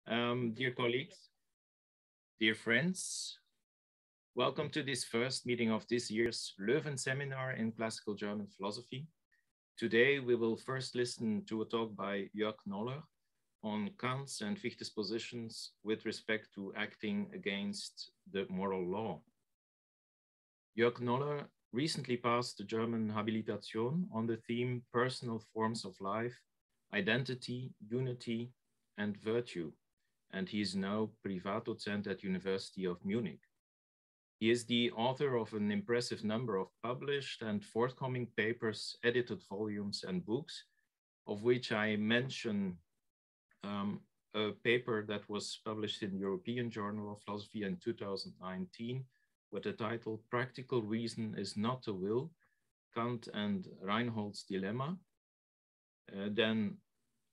Dear colleagues, dear friends, welcome to this first meeting of this year's Leuven seminar in classical German philosophy. Today, we will first listen to a talk by Jörg Noller on Kant's and Fichte's positions with respect to acting against the moral law. Jörg Noller recently passed the German Habilitation on the theme Personal Forms of Life, Identity, Unity, and Virtue, and he is now Privatdozent at University of Munich. He is the author of an impressive number of published and forthcoming papers, edited volumes, and books, of which I mention a paper that was published in the European Journal of Philosophy in 2019 with the title Practical Reason is Not a Will, Kant and Reinhold's Dilemma. Then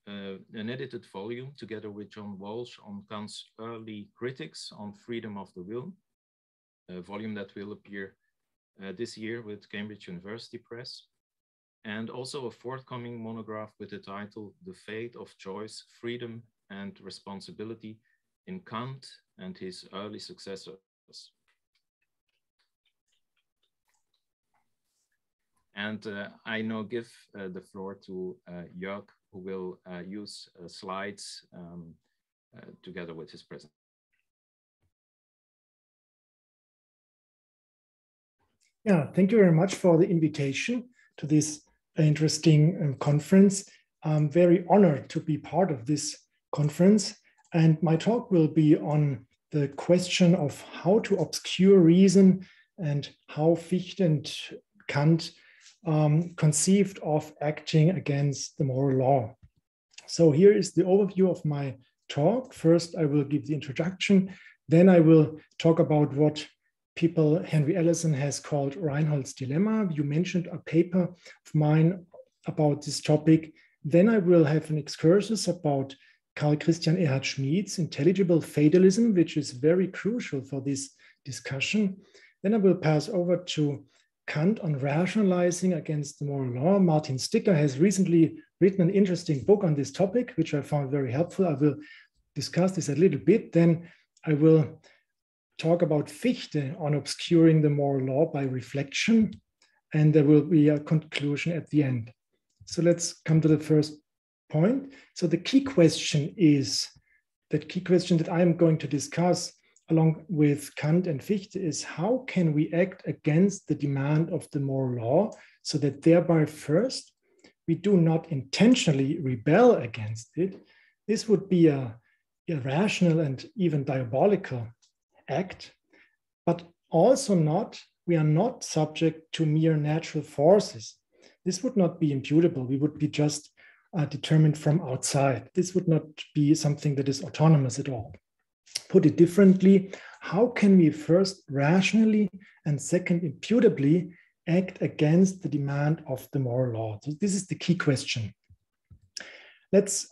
an edited volume together with John Walsh on Kant's early critics on freedom of the will, a volume that will appear this year with Cambridge University Press, and also a forthcoming monograph with the title The Fate of Choice, Freedom and Responsibility in Kant and His Early Successors. And I now give the floor to Jörg, who will use slides together with his presentation. Yeah, thank you very much for the invitation to this interesting conference. I'm very honored to be part of this conference, and my talk will be on the question of how to obscure reason and how Fichte and Kant conceived of acting against the moral law. So here is the overview of my talk. First, I will give the introduction. Then I will talk about what Henry Ellison has called Reinhold's Dilemma. You mentioned a paper of mine about this topic. Then I will have an excursus about Carl Christian Erhard Schmid's intelligible fatalism, which is very crucial for this discussion. Then I will pass over to Kant on rationalizing against the moral law. Martin Sticker has recently written an interesting book on this topic, which I found very helpful. I will discuss this a little bit. Then I will talk about Fichte on obscuring the moral law by reflection, and there will be a conclusion at the end. So let's come to the first point. So the key question that I'm going to discuss along with Kant and Fichte is how can we act against the demand of the moral law so that thereby first we do not intentionally rebel against it. This would be a irrational and even diabolical act, but also we are not subject to mere natural forces. This would not be imputable. We would be just determined from outside. This would not be something that is autonomous at all. Put it differently, how can we first rationally and second imputably act against the demand of the moral law? So this is the key question. Let's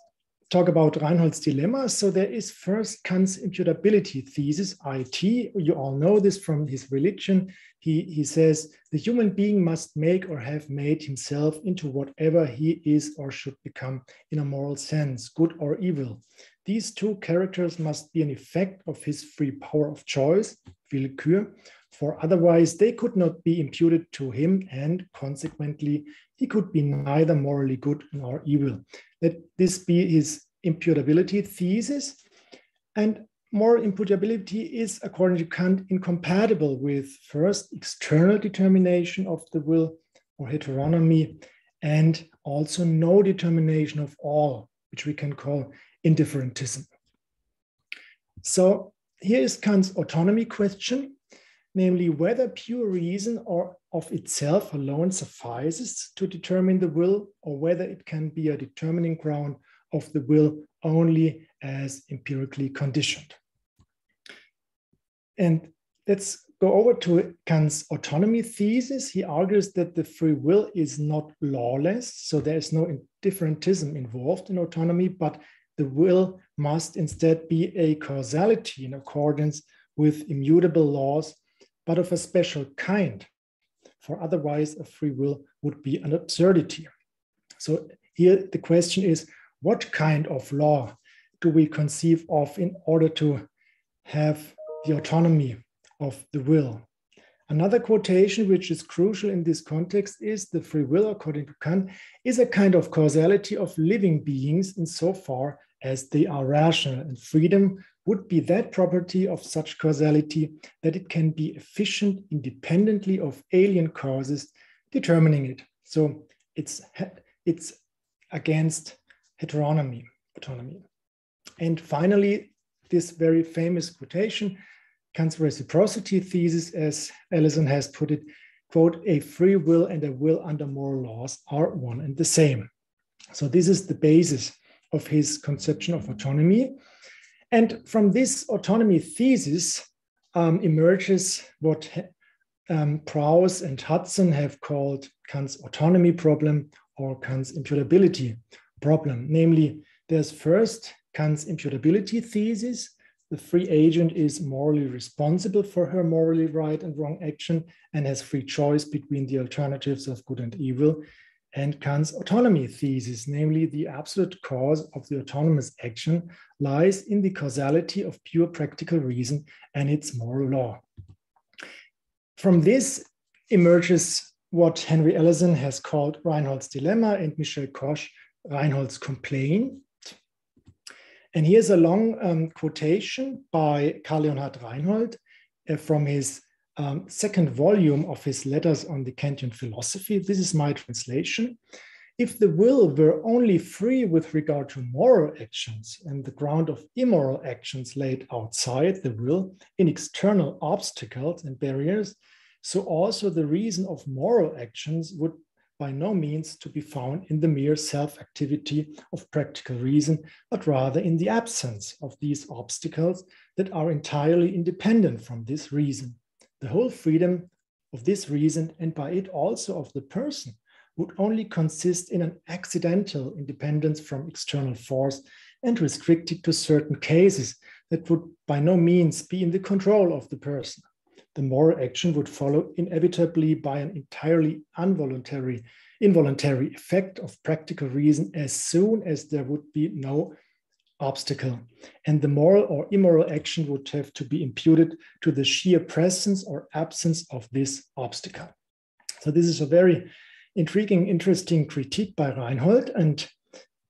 talk about Reinhold's dilemma. So there is first Kant's imputability thesis, IT. You all know this from his religion. He says the human being must make or have made himself into whatever he is or should become in a moral sense, good or evil. These two characters must be an effect of his free power of choice, Willkür, for otherwise they could not be imputed to him, and consequently he could be neither morally good nor evil. Let this be his imputability thesis. And moral imputability is, according to Kant, incompatible with first external determination of the will or heteronomy, and also no determination of all, which we can call indifferentism. So here is Kant's autonomy question, namely whether pure reason or of itself alone suffices to determine the will, or whether it can be a determining ground of the will only as empirically conditioned. And let's go over to Kant's autonomy thesis. He argues that the free will is not lawless, so there is no indifferentism involved in autonomy, but the will must instead be a causality in accordance with immutable laws, but of a special kind, for otherwise a free will would be an absurdity. So here the question is, what kind of law do we conceive of in order to have the autonomy of the will? Another quotation which is crucial in this context is the free will, according to Kant, is a kind of causality of living beings insofar as they are rational, and freedom would be that property of such causality that it can be efficient independently of alien causes determining it. So it's against heteronomy, autonomy. And finally, this very famous quotation, Kant's reciprocity thesis, as Allison has put it, quote, a free will and a will under moral laws are one and the same. So this is the basis of his conception of autonomy. And from this autonomy thesis emerges what Prowse and Hudson have called Kant's autonomy problem or Kant's imputability problem. Namely, there's first Kant's imputability thesis. The free agent is morally responsible for her morally right and wrong action and has free choice between the alternatives of good and evil. And Kant's autonomy thesis, namely the absolute cause of the autonomous action, lies in the causality of pure practical reason and its moral law. From this emerges what Henry Allison has called Reinhold's dilemma and Michel Koch Reinhold's complaint. And here's a long quotation by Karl Leonhard Reinhold from his second volume of his letters on the Kantian philosophy. This is my translation. If the will were only free with regard to moral actions and the ground of immoral actions laid outside the will in external obstacles and barriers, so also the reason of moral actions would by no means to be found in the mere self-activity of practical reason, but rather in the absence of these obstacles that are entirely independent from this reason. The whole freedom of this reason, and by it also of the person, would only consist in an accidental independence from external force and restricted to certain cases that would by no means be in the control of the person. The moral action would follow inevitably by an entirely involuntary effect of practical reason as soon as there would be no obstacle. And the moral or immoral action would have to be imputed to the sheer presence or absence of this obstacle. So this is a very intriguing, interesting critique by Reinhold. And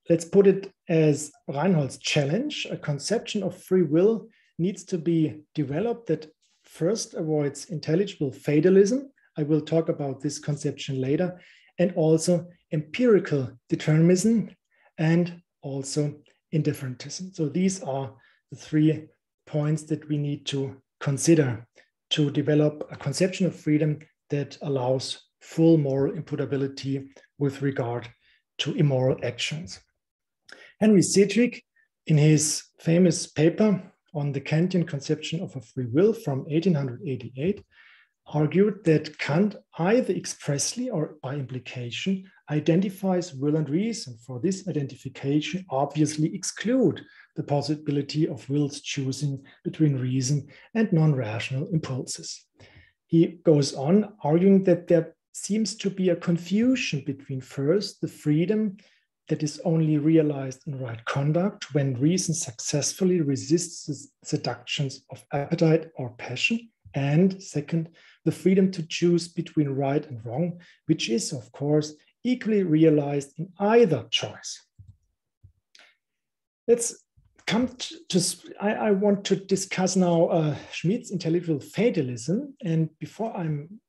let's put it as Reinhold's challenge. A conception of free will needs to be developed that first avoids intelligible fatalism. I will talk about this conception later, and also empirical determinism and also indifferentism. So these are the 3 points that we need to consider to develop a conception of freedom that allows full moral imputability with regard to immoral actions. Henry Sidgwick, in his famous paper on the Kantian conception of a free will from 1888, argued that Kant either expressly or by implication identifies will and reason. For this identification obviously exclude the possibility of will's choosing between reason and non-rational impulses. He goes on arguing that there seems to be a confusion between first the freedom that is only realized in right conduct when reason successfully resists the seductions of appetite or passion, and second, the freedom to choose between right and wrong, which is, of course, equally realized in either choice. Let's come to, I want to discuss now Schmidt's intellectual fatalism. And before I'm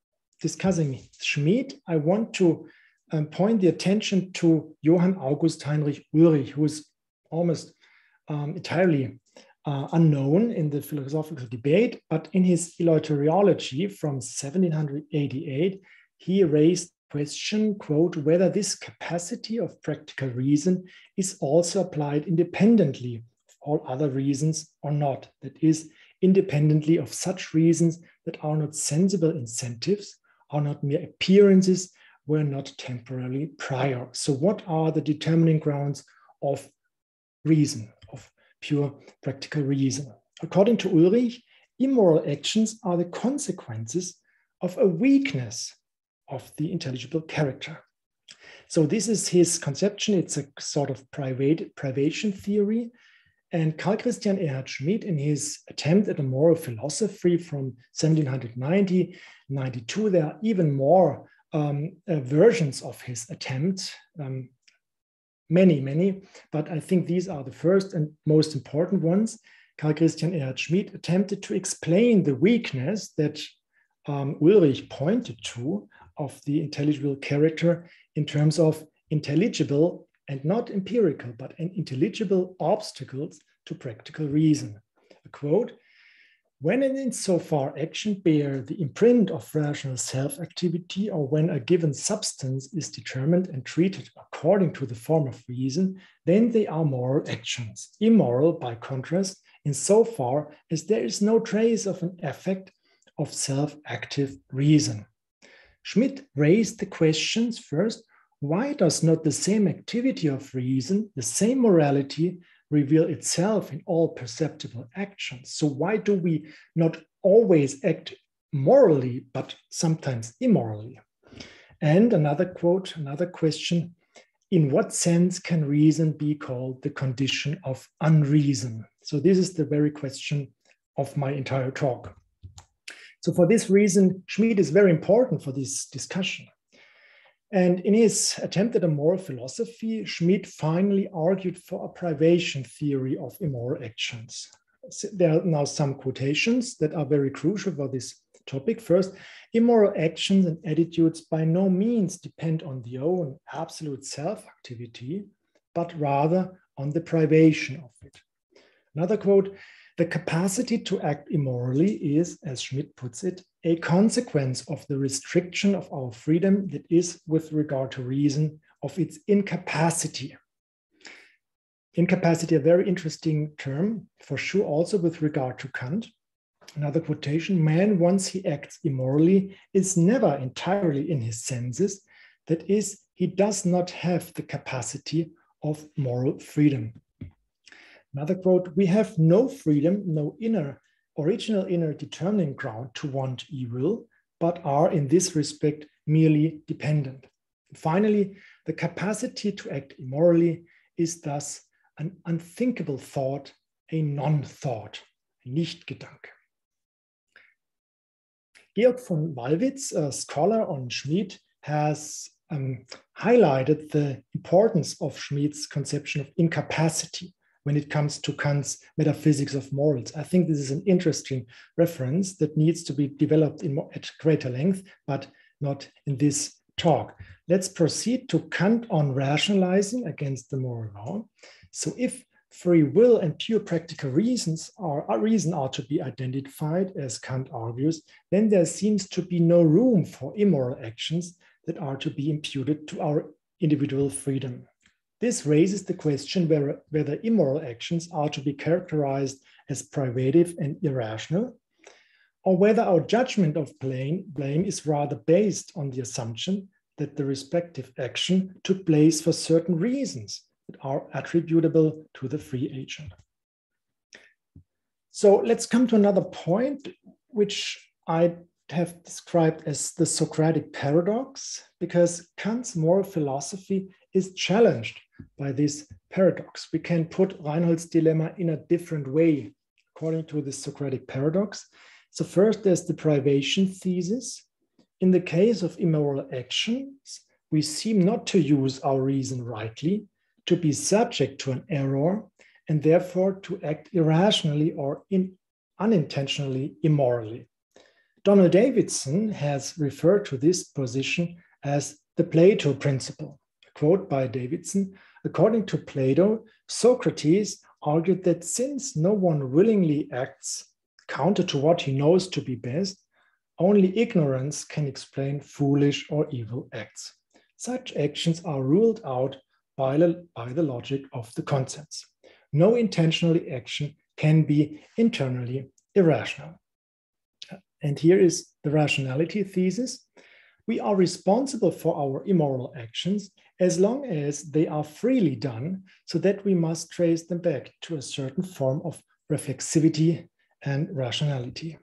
discussing Schmidt, I want to point the attention to Johann August Heinrich Ulrich, who is almost entirely unknown in the philosophical debate, but in his Eleuteriology from 1788, he raised the question, quote, whether this capacity of practical reason is also applied independently of all other reasons or not, that is, independently of such reasons that are not sensible incentives, are not mere appearances, were not temporarily prior. So what are the determining grounds of reason, of pure practical reason? According to Ulrich, immoral actions are the consequences of a weakness of the intelligible character. So this is his conception. It's a sort of privation theory. And Carl Christian Erhard Schmid, in his attempt at a moral philosophy from 1790-92, there are even more versions of his attempt, many, but I think these are the first and most important ones. Carl Christian Erhard Schmid attempted to explain the weakness that Ulrich pointed to of the intelligible character in terms of intelligible and not empirical, but intelligible obstacles to practical reason. A quote, "When and insofar action bear the imprint of rational self-activity, or when a given substance is determined and treated according to the form of reason, then they are moral actions. Immoral, by contrast, insofar as there is no trace of an effect of self-active reason." Schmid raised the questions first, why does not the same activity of reason, the same morality, reveal itself in all perceptible actions? So why do we not always act morally, but sometimes immorally? And another quote, another question, in what sense can reason be called the condition of unreason? So this is the very question of my entire talk. So for this reason, Schmid is very important for this discussion. And in his attempt at a moral philosophy, Schmid finally argued for a privation theory of immoral actions. So there are now some quotations that are very crucial for this topic. First, immoral actions and attitudes by no means depend on the own absolute self-activity, but rather on the privation of it. Another quote, "The capacity to act immorally is, as Schmid puts it, a consequence of the restriction of our freedom that is, with regard to reason, of its incapacity." Incapacity, a very interesting term, for sure, also with regard to Kant. Another quotation, "Man, once he acts immorally, is never entirely in his senses. That is, he does not have the capacity of moral freedom." Another quote, "We have no freedom, no original inner determining ground to want evil, but are in this respect merely dependent." Finally, "The capacity to act immorally is thus an unthinkable thought, a non-thought, Nicht-Gedanke." Georg von Wallwitz, a scholar on Schmid, has highlighted the importance of Schmid's conception of incapacity when it comes to Kant's metaphysics of morals. I think this is an interesting reference that needs to be developed at greater length, but not in this talk. Let's proceed to Kant on rationalizing against the moral law. So if free will and pure practical reason are to be identified, as Kant argues, then there seems to be no room for immoral actions that are to be imputed to our individual freedom. This raises the question whether immoral actions are to be characterized as privative and irrational, or whether our judgment of blame is rather based on the assumption that the respective action took place for certain reasons that are attributable to the free agent. So let's come to another point, which I have described as the Socratic Paradox, because Kant's moral philosophy is challenged by this paradox. We can put Reinhold's dilemma in a different way, according to the Socratic Paradox. So first, there's the privation thesis. In the case of immoral actions, we seem not to use our reason rightly, to be subject to an error, and therefore to act irrationally or unintentionally immorally. Donald Davidson has referred to this position as the Plato principle. A quote by Davidson, "According to Plato, Socrates argued that since no one willingly acts counter to what he knows to be best, only ignorance can explain foolish or evil acts. Such actions are ruled out by the logic of the concepts. No intentional action can be internally irrational." And here is the rationality thesis. We are responsible for our immoral actions as long as they are freely done, so that we must trace them back to a certain form of reflexivity and rationality.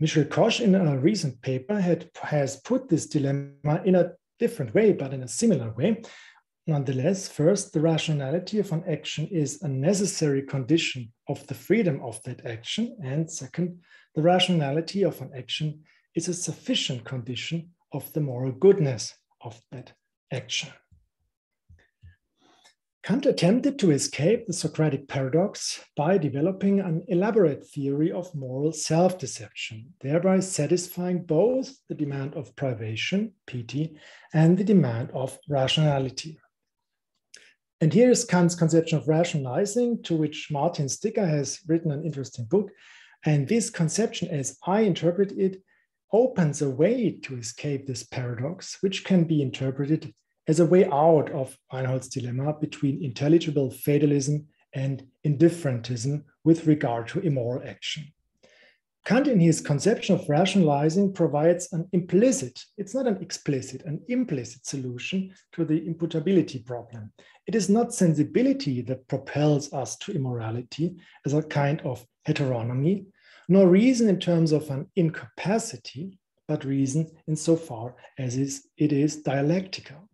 Michel Koch, in a recent paper, has put this dilemma in a different way, but in a similar way. nonetheless, first, the rationality of an action is a necessary condition of the freedom of that action. And second, the rationality of an action is a sufficient condition of the moral goodness of that action. Kant attempted to escape the Socratic paradox by developing an elaborate theory of moral self-deception, thereby satisfying both the demand of privation, pity, and the demand of rationality. And here is Kant's conception of rationalizing, to which Martin Sticker has written an interesting book. And this conception, as I interpret it, opens a way to escape this paradox, which can be interpreted as a way out of Reinhold's dilemma between intelligible fatalism and indifferentism with regard to immoral action. Kant, in his conception of rationalizing, provides an implicit, it's not an explicit, an implicit solution to the imputability problem. It is not sensibility that propels us to immorality as a kind of heteronomy, nor reason in terms of an incapacity, but reason insofar as it is dialectical.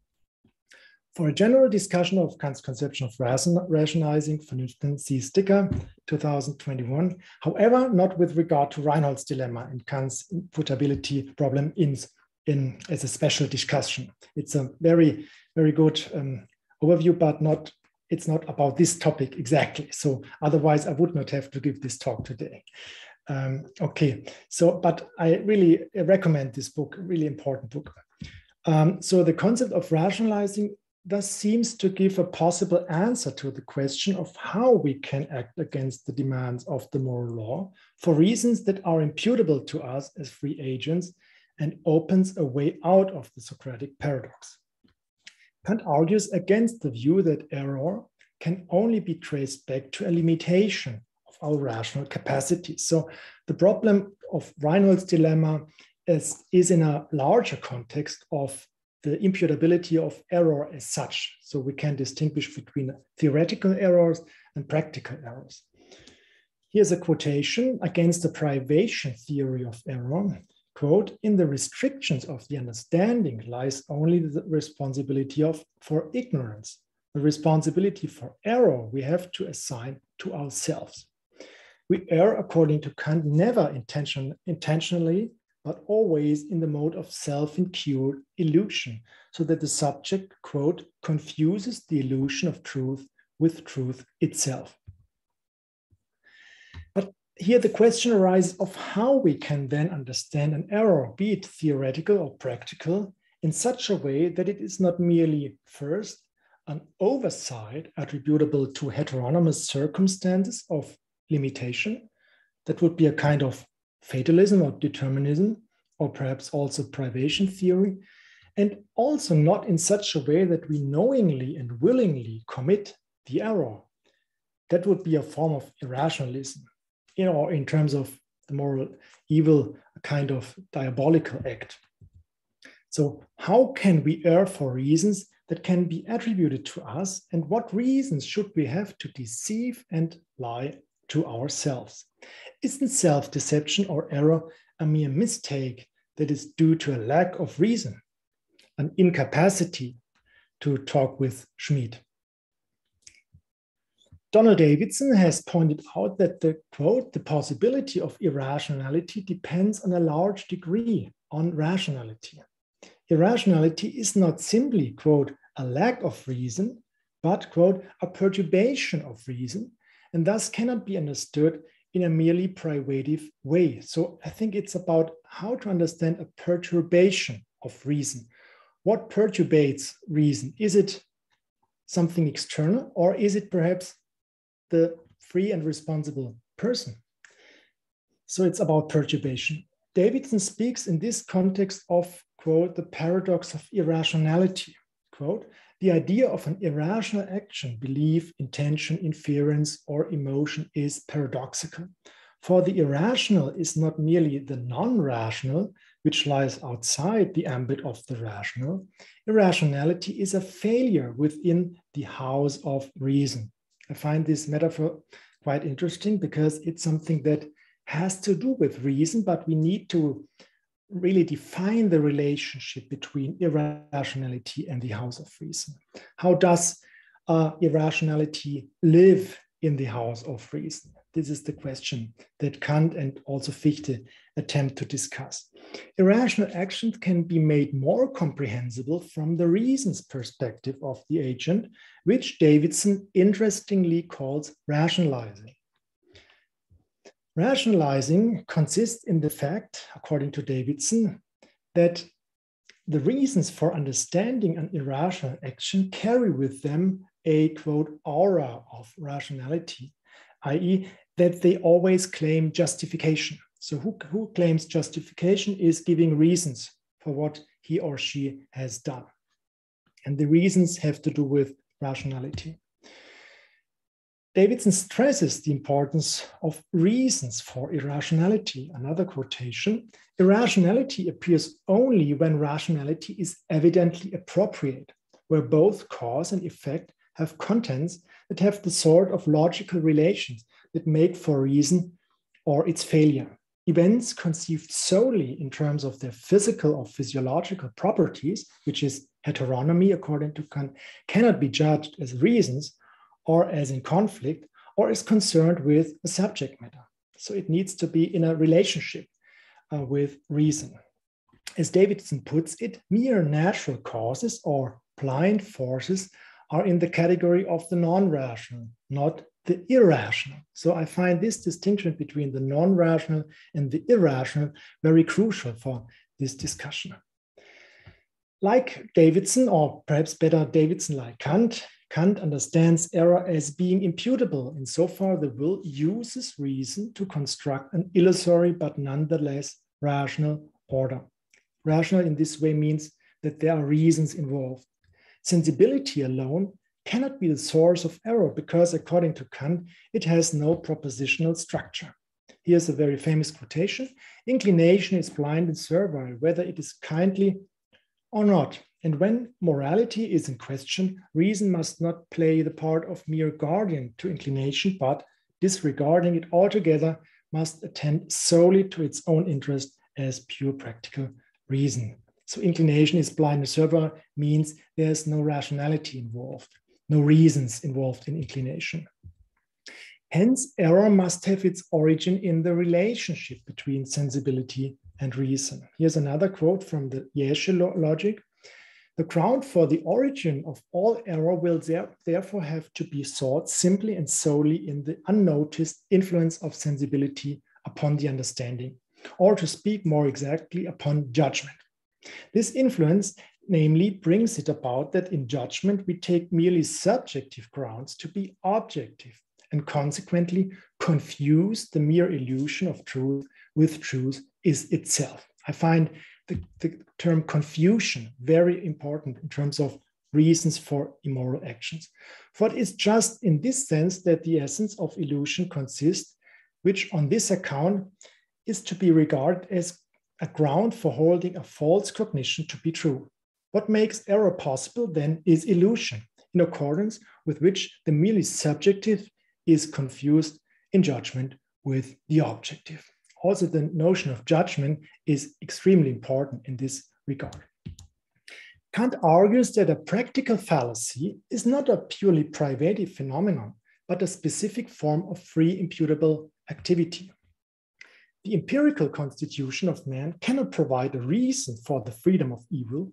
For a general discussion of Kant's conception of rationalizing, Vernünften, see Sticker, 2021. However, not with regard to Reinhold's dilemma and Kant's imputability problem as a special discussion. It's a very, very good overview, but it's not about this topic exactly. So otherwise, I would not have to give this talk today. But I really recommend this book, a really important book. So the concept of rationalizing thus seems to give a possible answer to the question of how we can act against the demands of the moral law for reasons that are imputable to us as free agents, and opens a way out of the Socratic paradox. Kant argues against the view that error can only be traced back to a limitation of our rational capacity. So the problem of Reinhold's dilemma is in a larger context of the imputability of error as such. So we can distinguish between theoretical errors and practical errors. Here's a quotation against the privation theory of error. Quote, "In the restrictions of the understanding lies only the responsibility for ignorance. The responsibility for error we have to assign to ourselves. We err, according to Kant, never intentionally, but always in the mode of self-incurred illusion, so that the subject, quote, confuses the illusion of truth with truth itself." But here the question arises of how we can then understand an error, be it theoretical or practical, in such a way that it is not merely, first, an oversight attributable to heteronomous circumstances of limitation. That would be a kind of fatalism or determinism, or perhaps also privation theory, and also not in such a way that we knowingly and willingly commit the error. That would be a form of irrationalism, or in terms of the moral evil, a kind of diabolical act. So how can we err for reasons that can be attributed to us, and what reasons should we have to deceive and lie to ourselves? Isn't self-deception or error a mere mistake that is due to a lack of reason, an incapacity to talk with Schmid? Donald Davidson has pointed out that the, quote, "the possibility of irrationality depends on a large degree on rationality. Irrationality is not simply, quote, a lack of reason, but, quote, a perturbation of reason, and thus cannot be understood in a merely privative way." So I think it's about how to understand a perturbation of reason. What perturbates reason? Is it something external, or is it perhaps the free and responsible person? So it's about perturbation. Davidson speaks in this context of, quote, "the paradox of irrationality." Quote, "The idea of an irrational action, belief, intention, inference, or emotion is paradoxical. For the irrational is not merely the non-rational, which lies outside the ambit of the rational. Irrationality is a failure within the house of reason." I find this metaphor quite interesting because it's something that has to do with reason, but we need to really define the relationship between irrationality and the house of reason. How does irrationality live in the house of reason? This is the question that Kant and also Fichte attempt to discuss. Irrational actions can be made more comprehensible from the reason's perspective of the agent, which Davidson interestingly calls rationalizing. Rationalizing consists in the fact, according to Davidson, that the reasons for understanding an irrational action carry with them a, quote, aura of rationality, i.e., that they always claim justification. So who claims justification is giving reasons for what he or she has done. And the reasons have to do with rationality. Davidson stresses the importance of reasons for irrationality. Another quotation, irrationality appears only when rationality is evidently appropriate, where both cause and effect have contents that have the sort of logical relations that make for reason or its failure. Events conceived solely in terms of their physical or physiological properties, which is heteronomy according to Kant, cannot be judged as reasons or as in conflict or is concerned with a subject matter. So it needs to be in a relationship with reason. As Davidson puts it, mere natural causes or blind forces are in the category of the non-rational, not the irrational. So I find this distinction between the non-rational and the irrational very crucial for this discussion. Like Davidson, or perhaps better Davidson like Kant, Kant understands error as being imputable insofar the will uses reason to construct an illusory but nonetheless rational order. Rational in this way means that there are reasons involved. Sensibility alone cannot be the source of error because, according to Kant, it has no propositional structure. Here's a very famous quotation: inclination is blind and servile, whether it is kindly or not. And when morality is in question, reason must not play the part of mere guardian to inclination, but disregarding it altogether, must attend solely to its own interest as pure practical reason. So inclination is blind and servile means there's no rationality involved, no reasons involved in inclination. Hence, error must have its origin in the relationship between sensibility and reason. Here's another quote from the Jörg logic. The ground for the origin of all error will therefore have to be sought simply and solely in the unnoticed influence of sensibility upon the understanding, or to speak more exactly, upon judgment. This influence, namely, brings it about that in judgment we take merely subjective grounds to be objective and consequently confuse the mere illusion of truth with truth is itself. I find the term confusion very important in terms of reasons for immoral actions. For it is just in this sense that the essence of illusion consists, which on this account is to be regarded as a ground for holding a false cognition to be true. What makes error possible then is illusion, in accordance with which the merely subjective is confused in judgment with the objective. Also, the notion of judgment is extremely important in this regard. Kant argues that a practical fallacy is not a purely privative phenomenon, but a specific form of free imputable activity. The empirical constitution of man cannot provide a reason for the freedom of evil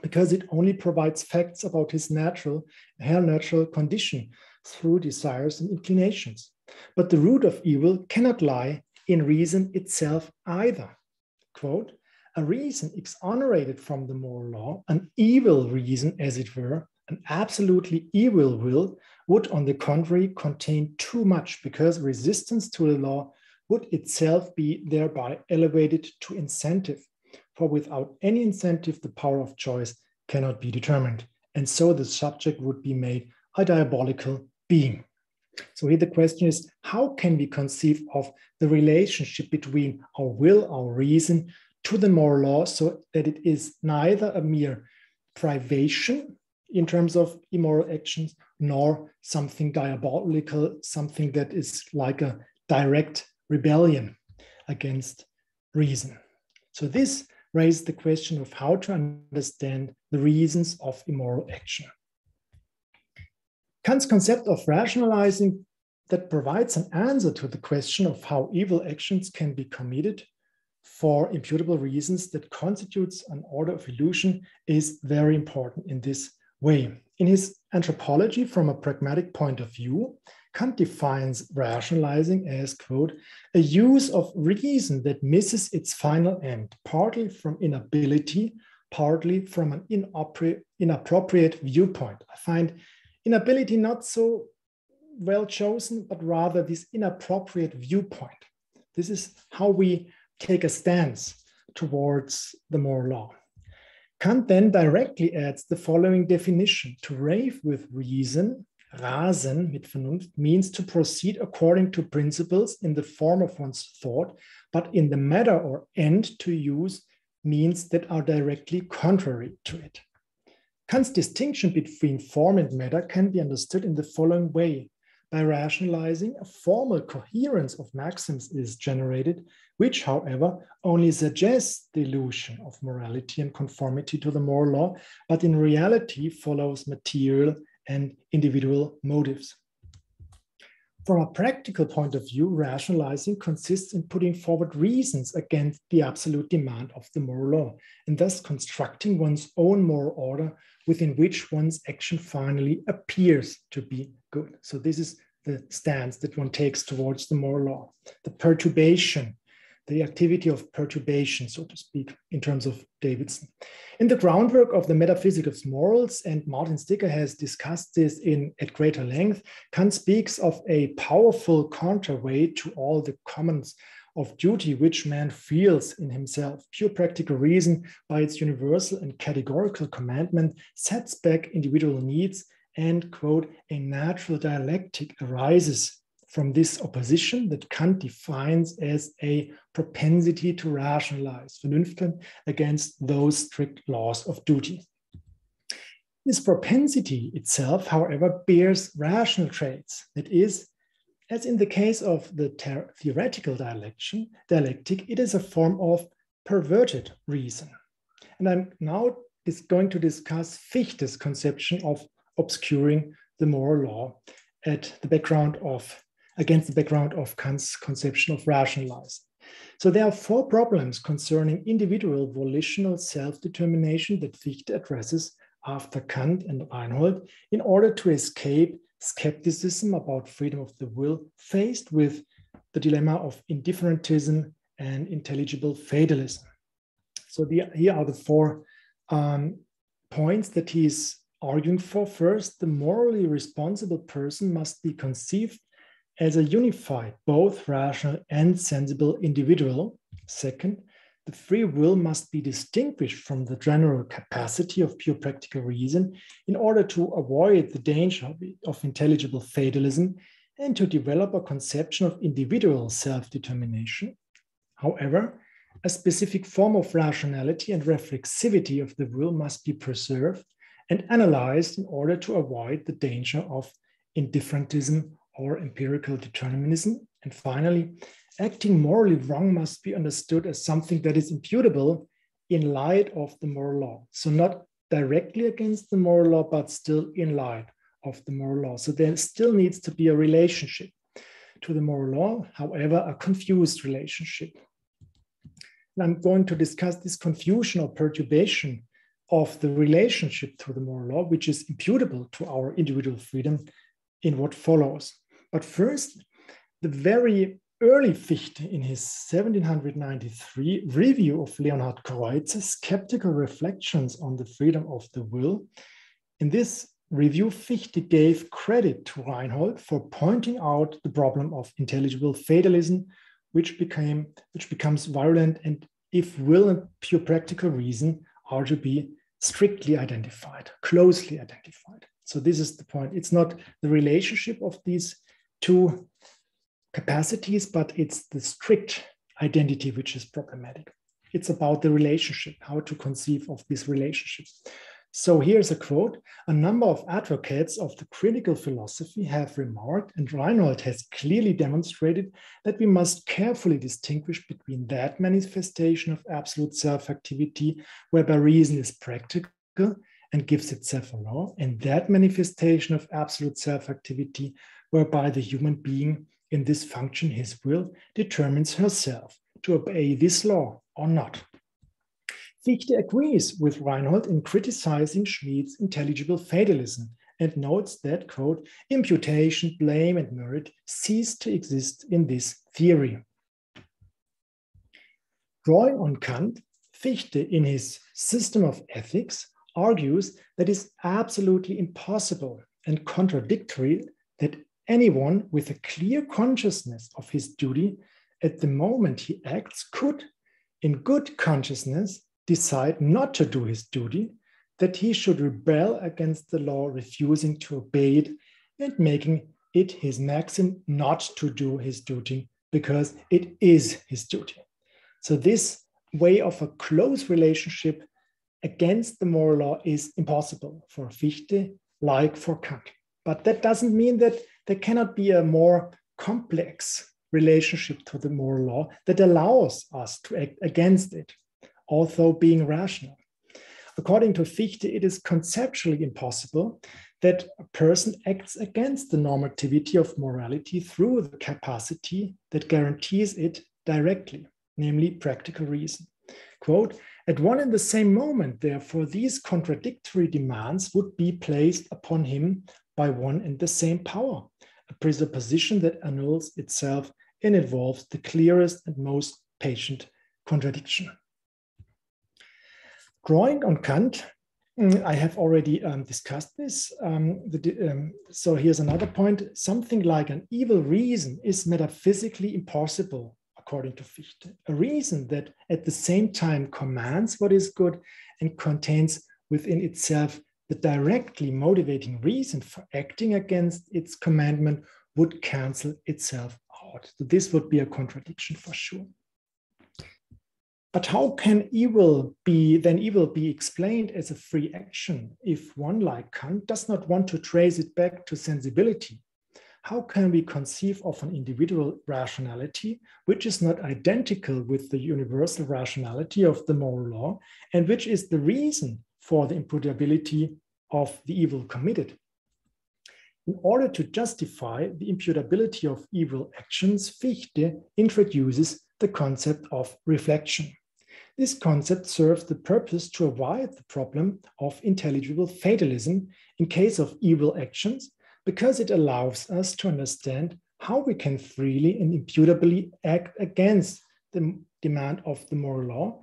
because it only provides facts about his natural condition through desires and inclinations. But the root of evil cannot lie in reason itself either. Quote, a reason exonerated from the moral law, an evil reason as it were, an absolutely evil will, would on the contrary contain too much because resistance to the law would itself be thereby elevated to incentive. For without any incentive, the power of choice cannot be determined. And so the subject would be made a diabolical being. So here the question is, how can we conceive of the relationship between our will, our reason, to the moral law so that it is neither a mere privation in terms of immoral actions, nor something diabolical, something that is like a direct rebellion against reason. So this raised the question of how to understand the reasons of immoral action. Kant's concept of rationalizing that provides an answer to the question of how evil actions can be committed for imputable reasons that constitutes an order of illusion is very important in this way. In his Anthropology from a pragmatic point of view, Kant defines rationalizing as, quote, a use of reason that misses its final end, partly from inability, partly from an inappropriate viewpoint. I find inability not so well chosen, but rather this inappropriate viewpoint. This is how we take a stance towards the moral law. Kant then directly adds the following definition: to rave with reason, rasen mit Vernunft, means to proceed according to principles in the form of one's thought, but in the matter or end to use means that are directly contrary to it. Kant's distinction between form and matter can be understood in the following way. By rationalizing, a formal coherence of maxims is generated, which, however, only suggests the illusion of morality and conformity to the moral law, but in reality follows material and individual motives. From a practical point of view, rationalizing consists in putting forward reasons against the absolute demand of the moral law, and thus constructing one's own moral order within which one's action finally appears to be good. So this is the stance that one takes towards the moral law. The perturbation, the activity of perturbation, so to speak, in terms of Davidson. In the groundwork of the metaphysics of morals, and Martin Sticker has discussed this at greater length, Kant speaks of a powerful counterweight to all the commands of duty which man feels in himself. Pure practical reason, by its universal and categorical commandment, sets back individual needs, and, quote, a natural dialectic arises from this opposition that Kant defines as a propensity to rationalize, Vernunft, against those strict laws of duty. This propensity itself, however, bears rational traits. That is, as in the case of the theoretical dialectic, it is a form of perverted reason. And I'm now going to discuss Fichte's conception of obscuring the moral law against the background of Kant's conception of rationalizing. So there are four problems concerning individual volitional self-determination that Fichte addresses after Kant and Reinhold in order to escape skepticism about freedom of the will, faced with the dilemma of indifferentism and intelligible fatalism. So here are the four points that he's arguing for. First, the morally responsible person must be conceived as a unified, both rational and sensible individual. Second, the free will must be distinguished from the general capacity of pure practical reason in order to avoid the danger of intelligible fatalism and to develop a conception of individual self-determination. However, a specific form of rationality and reflexivity of the will must be preserved and analyzed in order to avoid the danger of indifferentism or empirical determinism. And finally, acting morally wrong must be understood as something that is imputable in light of the moral law. So not directly against the moral law, but still in light of the moral law. So there still needs to be a relationship to the moral law, however, a confused relationship. And I'm going to discuss this confusion or perturbation of the relationship to the moral law, which is imputable to our individual freedom, in what follows. But first, the very early Fichte, in his 1793 review of Leonhard Kreuz's skeptical reflections on the freedom of the will, in this review, Fichte gave credit to Reinhold for pointing out the problem of intelligible fatalism, which becomes virulent, and if will and pure practical reason are to be strictly identified, closely identified. So this is the point. It's not the relationship of these two capacities, but it's the strict identity which is problematic. It's about the relationship, how to conceive of this relationship. So here's a quote. A number of advocates of the critical philosophy have remarked, and Reinhold has clearly demonstrated, that we must carefully distinguish between that manifestation of absolute self-activity whereby reason is practical and gives itself a law, and that manifestation of absolute self-activity whereby the human being in this function, his will, determines herself to obey this law or not. Fichte agrees with Reinhold in criticizing Schmidt's intelligible fatalism and notes that, quote, imputation, blame, and merit cease to exist in this theory. Drawing on Kant, Fichte, in his System of Ethics, argues that it is absolutely impossible and contradictory that anyone with a clear consciousness of his duty at the moment he acts could, in good consciousness, decide not to do his duty, that he should rebel against the law, refusing to obey it and making it his maxim not to do his duty because it is his duty. So this way of a close relationship against the moral law is impossible for Fichte, like for Kant. But that doesn't mean that there cannot be a more complex relationship to the moral law that allows us to act against it, although being rational. According to Fichte, it is conceptually impossible that a person acts against the normativity of morality through the capacity that guarantees it directly, namely practical reason. Quote, at one and the same moment, therefore, these contradictory demands would be placed upon him by one and the same power, a presupposition that annuls itself and involves the clearest and most patent contradiction. Drawing on Kant, I have already discussed this. So here's another point. Something like an evil reason is metaphysically impossible, according to Fichte. A reason that at the same time commands what is good and contains within itself the directly motivating reason for acting against its commandment would cancel itself out. So this would be a contradiction for sure. But how can evil be explained as a free action if one, like Kant, does not want to trace it back to sensibility? How can we conceive of an individual rationality which is not identical with the universal rationality of the moral law and which is the reason for the imputability of the evil committed? In order to justify the imputability of evil actions, Fichte introduces the concept of reflection. This concept serves the purpose to avoid the problem of intelligible fatalism in case of evil actions, because it allows us to understand how we can freely and imputably act against the demand of the moral law,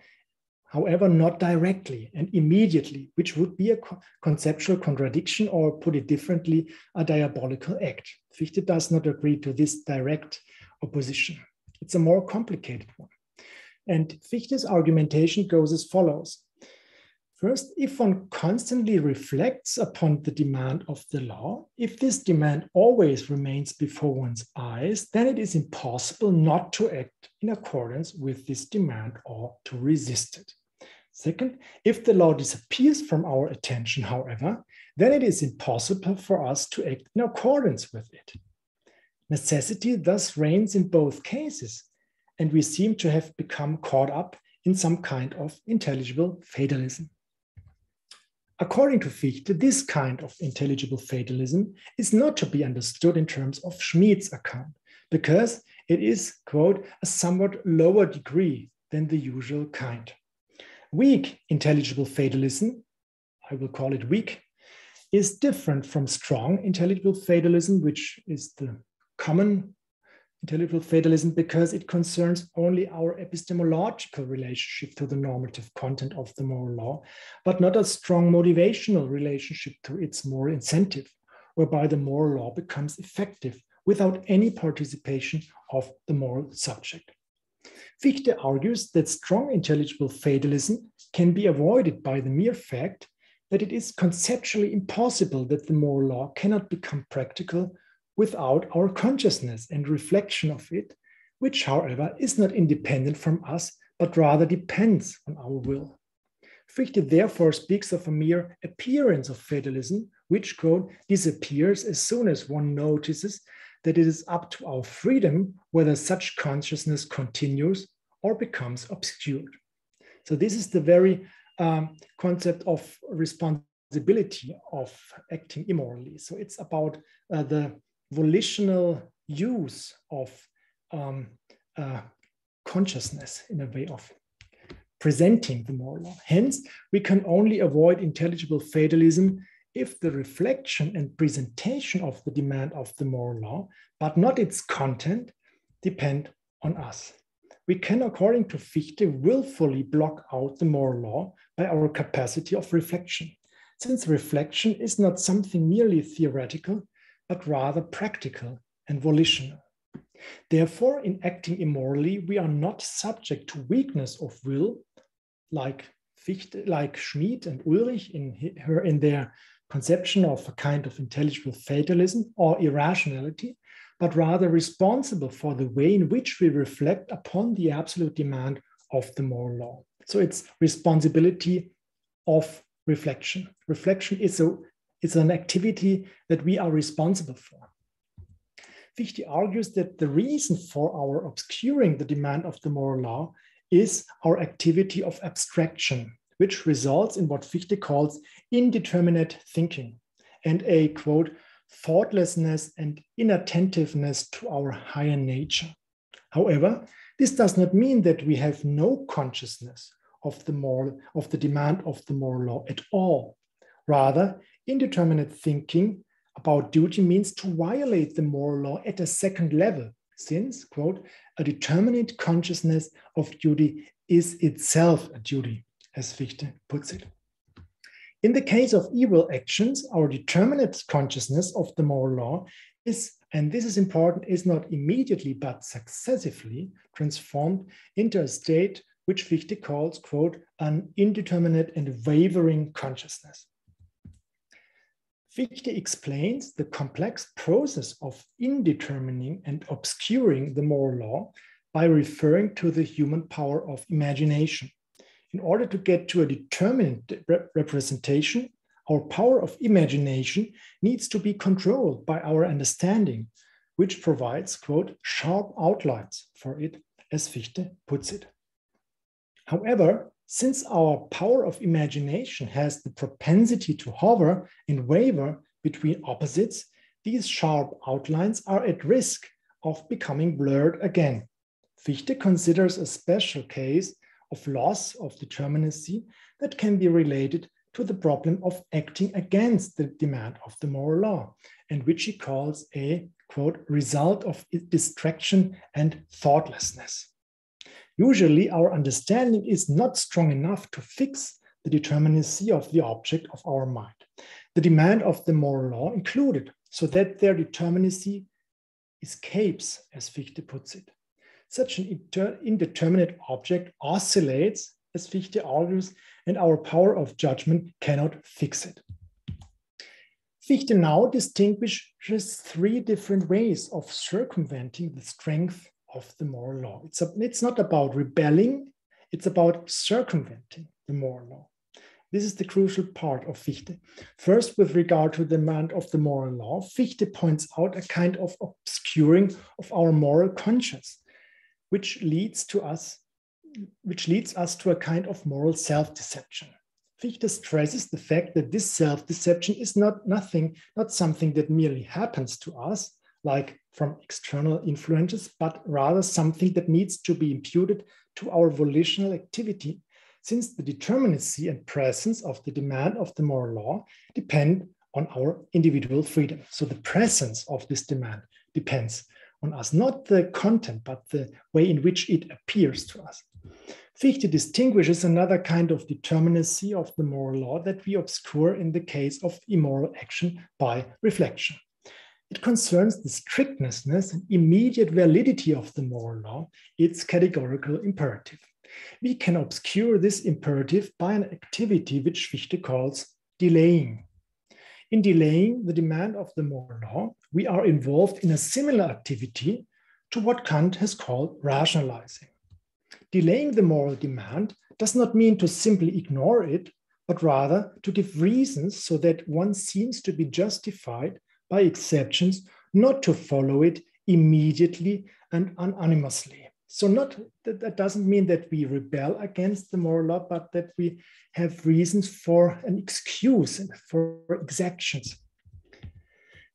however, not directly and immediately, which would be a conceptual contradiction, or put it differently, a diabolical act. Fichte does not agree to this direct opposition. It's a more complicated one. And Fichte's argumentation goes as follows. First, if one constantly reflects upon the demand of the law, if this demand always remains before one's eyes, then it is impossible not to act in accordance with this demand or to resist it. Second, if the law disappears from our attention, however, then it is impossible for us to act in accordance with it. Necessity thus reigns in both cases, and we seem to have become caught up in some kind of intelligible fatalism. According to Fichte, this kind of intelligible fatalism is not to be understood in terms of Schmidt's account, because it is, quote, a somewhat lower degree than the usual kind. Weak intelligible fatalism, I will call it weak, is different from strong intelligible fatalism, which is the common intelligible fatalism, because it concerns only our epistemological relationship to the normative content of the moral law, but not a strong motivational relationship to its moral incentive, whereby the moral law becomes effective without any participation of the moral subject. Fichte argues that strong intelligible fatalism can be avoided by the mere fact that it is conceptually impossible that the moral law cannot become practical without our consciousness and reflection of it, which, however, is not independent from us, but rather depends on our will. Fichte therefore speaks of a mere appearance of fatalism, which, quote, disappears as soon as one notices that it is up to our freedom whether such consciousness continues or becomes obscured. So this is the very concept of responsibility of acting immorally. So it's about the volitional use of consciousness in a way of presenting the moral law. Hence, we can only avoid intelligible fatalism if the reflection and presentation of the demand of the moral law, but not its content, depend on us. We can, according to Fichte, willfully block out the moral law by our capacity of reflection, since reflection is not something merely theoretical, but rather practical and volitional. Therefore, in acting immorally, we are not subject to weakness of will, like Fichte, like Schmid and Ulrich in their conception of a kind of intelligible fatalism or irrationality, but rather responsible for the way in which we reflect upon the absolute demand of the moral law. So it's responsibility of reflection. Reflection is an activity that we are responsible for. Fichte argues that the reason for our obscuring the demand of the moral law is our activity of abstraction, which results in what Fichte calls indeterminate thinking and a, quote, thoughtlessness and inattentiveness to our higher nature. However, this does not mean that we have no consciousness of the demand of the moral law at all. Rather, indeterminate thinking about duty means to violate the moral law at a second level, since, quote, a determinate consciousness of duty is itself a duty, as Fichte puts it. In the case of evil actions, our determinate consciousness of the moral law is, and this is important, is not immediately but successively transformed into a state which Fichte calls, quote, an indeterminate and wavering consciousness. Fichte explains the complex process of indetermining and obscuring the moral law by referring to the human power of imagination. In order to get to a determinate representation, our power of imagination needs to be controlled by our understanding, which provides, quote, sharp outlines for it, as Fichte puts it. However, since our power of imagination has the propensity to hover and waver between opposites, these sharp outlines are at risk of becoming blurred again. Fichte considers a special case of loss of determinacy that can be related to the problem of acting against the demand of the moral law, and which he calls a, quote, result of distraction and thoughtlessness. Usually, our understanding is not strong enough to fix the determinacy of the object of our mind, the demand of the moral law included, so that their determinacy escapes, as Fichte puts it. Such an indeterminate object oscillates, as Fichte argues, and our power of judgment cannot fix it. Fichte now distinguishes three different ways of circumventing the strength of the moral law. It's not about rebelling, it's about circumventing the moral law. This is the crucial part of Fichte. First, with regard to the demand of the moral law, Fichte points out a kind of obscuring of our moral conscience, which leads us to a kind of moral self-deception. Fichte stresses the fact that this self-deception is not something that merely happens to us, like from external influences, but rather something that needs to be imputed to our volitional activity, since the determinacy and presence of the demand of the moral law depend on our individual freedom. So the presence of this demand depends on us, not the content, but the way in which it appears to us. Fichte distinguishes another kind of determinacy of the moral law that we obscure in the case of immoral action by reflection. It concerns the strictness and immediate validity of the moral law, its categorical imperative. We can obscure this imperative by an activity which Fichte calls delaying. In delaying the demand of the moral law, we are involved in a similar activity to what Kant has called rationalizing. delaying the moral demand does not mean to simply ignore it, but rather to give reasons so that one seems to be justified by exceptions not to follow it immediately and unanimously. So that doesn't mean that we rebel against the moral law, but that we have reasons for an excuse and for exactions.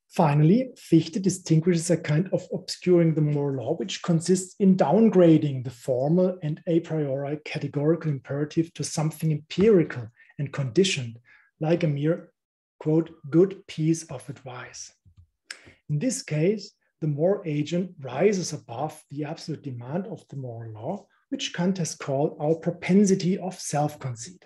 Finally, Fichte distinguishes a kind of obscuring the moral law, which consists in downgrading the formal and a priori categorical imperative to something empirical and conditioned, like a mere, quote, good piece of advice. In this case, the moral agent rises above the absolute demand of the moral law, which Kant has called our propensity of self-conceit.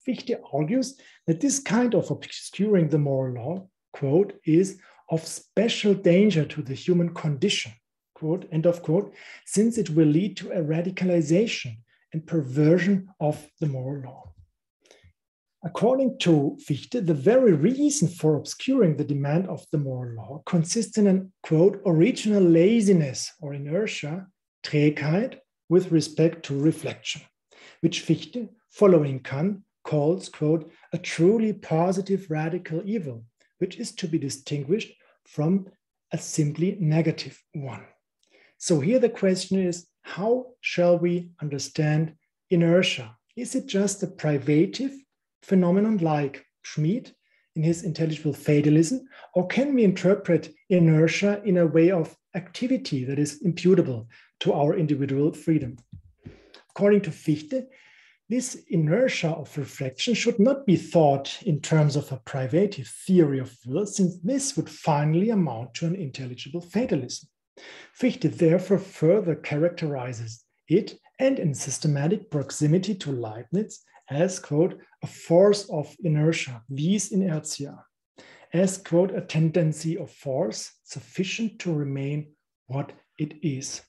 Fichte argues that this kind of obscuring the moral law, quote, is of special danger to the human condition, quote, end of quote, since it will lead to a radicalization and perversion of the moral law. According to Fichte, the very reason for obscuring the demand of the moral law consists in an, quote, original laziness or inertia, Trägheit, with respect to reflection, which Fichte, following Kant, calls, quote, a truly positive radical evil, which is to be distinguished from a simply negative one. So here the question is, how shall we understand inertia? Is it just a privative phenomenon like Schmid in his intelligible fatalism, or can we interpret inertia in a way of activity that is imputable to our individual freedom? According to Fichte, this inertia of reflection should not be thought in terms of a privative theory of will, since this would finally amount to an intelligible fatalism. Fichte therefore further characterizes it, and in systematic proximity to Leibniz, as, quote, a force of inertia, vis inertia, as, quote, a tendency of force sufficient to remain what it is.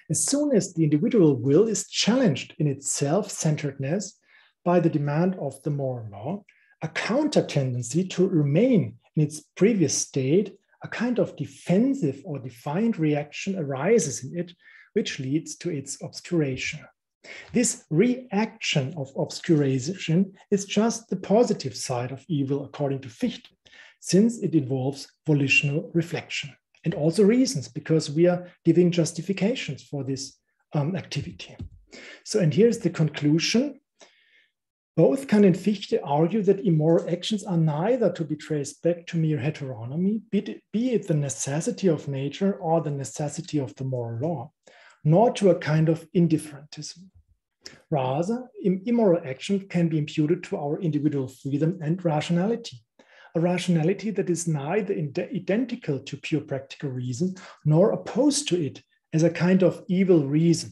As soon as the individual will is challenged in its self-centeredness by the demand of the moral law, a counter tendency to remain in its previous state, a kind of defensive or defiant reaction arises in it, which leads to its obscuration. This reaction of obscuration is just the positive side of evil, according to Fichte, since it involves volitional reflection and also reasons, because we are giving justifications for this activity. So, and here's the conclusion. Both Kant and Fichte argue that immoral actions are neither to be traced back to mere heteronomy, be it the necessity of nature or the necessity of the moral law, nor to a kind of indifferentism. Rather, immoral action can be imputed to our individual freedom and rationality, a rationality that is neither identical to pure practical reason nor opposed to it as a kind of evil reason.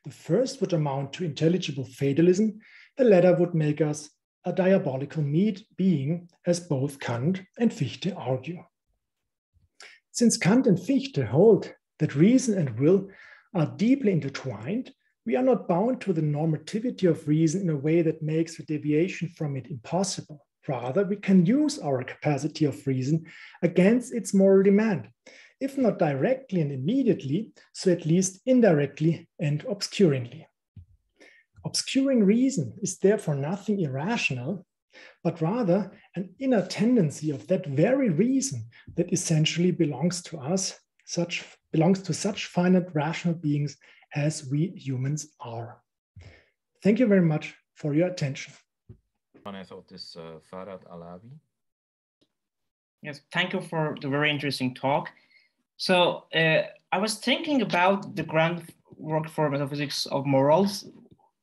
The first would amount to intelligible fatalism, the latter would make us a diabolical being, as both Kant and Fichte argue. Since Kant and Fichte hold that reason and will are deeply intertwined, we are not bound to the normativity of reason in a way that makes a deviation from it impossible. Rather, we can use our capacity of reason against its moral demand, if not directly and immediately, so at least indirectly and obscuringly. Obscuring reason is therefore nothing irrational, but rather an inner tendency of that very reason that essentially belongs to us, belongs to such finite rational beings as we humans are. Thank you very much for your attention. I thought this Farhad Alawi. Yes, thank you for the very interesting talk. So I was thinking about the groundwork for metaphysics of morals,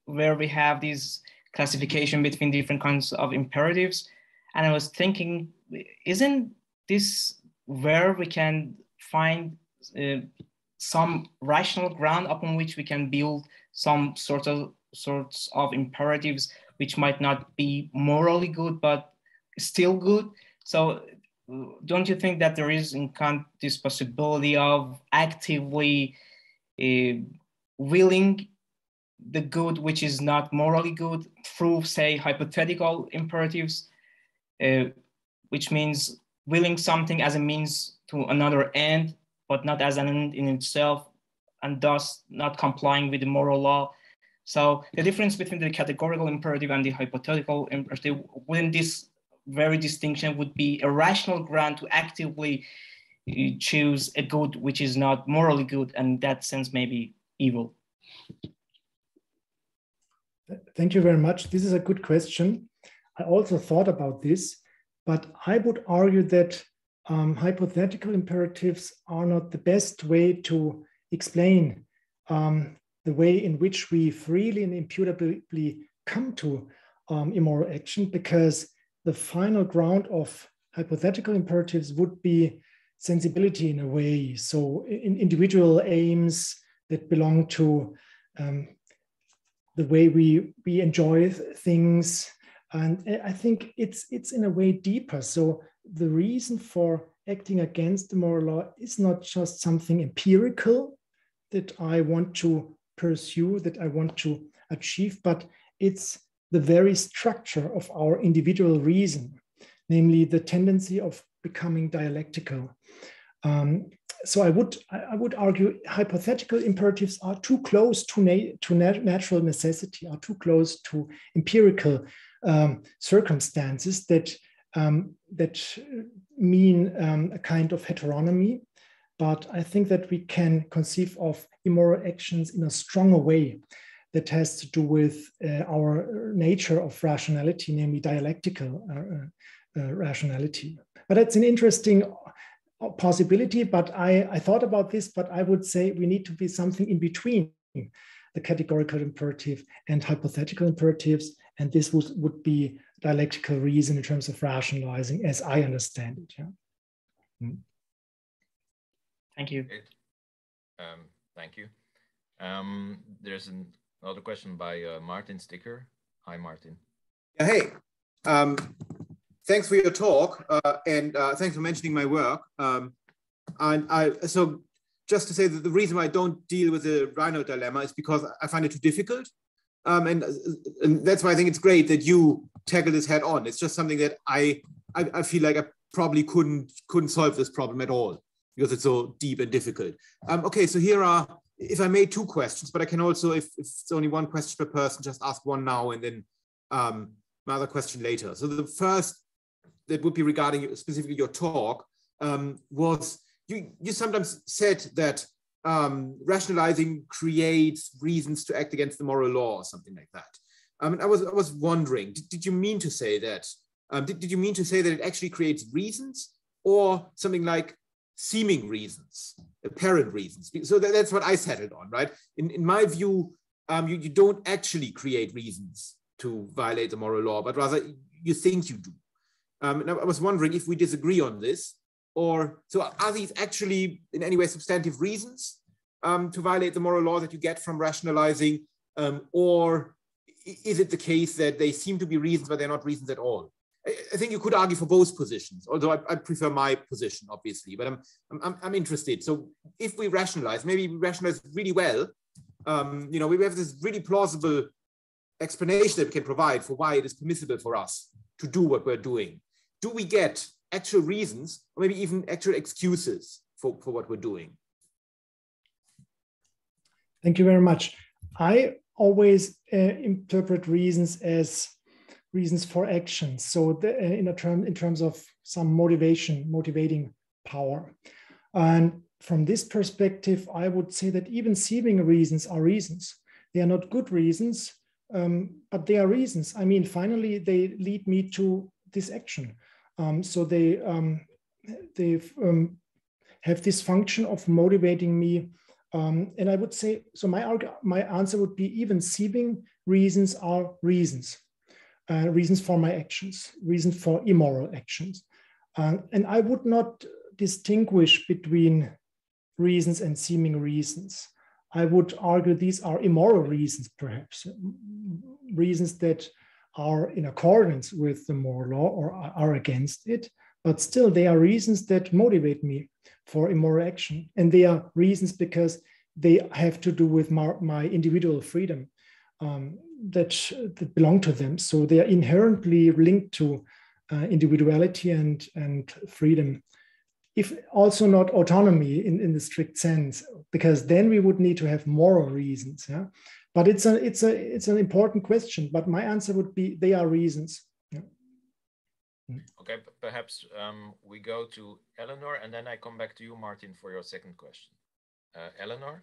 where we have this classification between different kinds of imperatives. And I was thinking, isn't this where we can find some rational ground upon which we can build some sorts of imperatives which might not be morally good, but still good? So don't you think that there is in Kant this possibility of actively willing the good which is not morally good through, say, hypothetical imperatives, which means willing something as a means to another end, but not as an end in itself, and thus not complying with the moral law. So the difference between the categorical imperative and the hypothetical imperative within this very distinction would be a rational ground to actively choose a good which is not morally good, and in that sense maybe evil. Thank you very much. This is a good question. I also thought about this, but I would argue that hypothetical imperatives are not the best way to explain the way in which we freely and imputably come to immoral action, because the final ground of hypothetical imperatives would be sensibility in a way. So individual aims that belong to the way we enjoy things. And I think it's in a way deeper. So the reason for acting against the moral law is not just something empirical that I want to pursue, that I want to achieve, but it's the very structure of our individual reason, namely the tendency of becoming dialectical. So I would argue hypothetical imperatives are too close to natural necessity, are too close to empirical circumstances that mean a kind of heteronomy. But I think that we can conceive of immoral actions in a stronger way that has to do with our nature of rationality, namely dialectical rationality. But that's an interesting possibility, but I thought about this, but I would say we need to be something in between the categorical imperative and hypothetical imperatives, and this would be dialectical reason in terms of rationalizing, as I understand it. Yeah. Thank you. Thank you. There's another question by Martin Sticker. Hi, Martin. Hey. Thanks for your talk, and thanks for mentioning my work. So just to say that the reason why I don't deal with the Reinhold dilemma is because I find it too difficult. And that's why I think it's great that you tackle this head on. It's just something that I feel like I probably couldn't solve this problem at all because it's so deep and difficult. Okay, so here are, if I made two questions, but I can also, if it's only one question per person, just ask one now and then my other question later. So the first that would be regarding specifically your talk was you sometimes said that rationalizing creates reasons to act against the moral law or something like that. I was wondering, did you mean to say that? Did you mean to say that it actually creates reasons or something like seeming reasons, apparent reasons? So that's what I settled on, right? In my view, you don't actually create reasons to violate the moral law, but rather you think you do. And I was wondering if we disagree on this, or so are these actually in any way substantive reasons to violate the moral law that you get from rationalizing, or is it the case that they seem to be reasons, but they're not reasons at all? I think you could argue for both positions, although I prefer my position, obviously, but I'm interested. So if we rationalize, maybe we rationalize really well, we have this really plausible explanation that we can provide for why it is permissible for us to do what we're doing. Do we get actual reasons, or maybe even actual excuses for what we're doing? Thank you very much. I always interpret reasons as reasons for action. So in terms of some motivating power. And from this perspective, I would say that even seeming reasons are reasons. They are not good reasons, but they are reasons. I mean, finally, they lead me to this action. So they have this function of motivating me. And I would say, so my answer would be even seeming reasons are reasons. Reasons for my actions, reasons for immoral actions. And I would not distinguish between reasons and seeming reasons. I would argue these are immoral reasons, perhaps, reasons that are in accordance with the moral law or are against it, but still they are reasons that motivate me for immoral action. And they are reasons because they have to do with my individual freedom that belong to them. So they are inherently linked to individuality and freedom. if also not autonomy in the strict sense, because then we would need to have moral reasons. Yeah? But it's an important question. But my answer would be they are reasons. Yeah. Okay, perhaps we go to Eleanor, and then I come back to you, Martin, for your second question. Eleanor?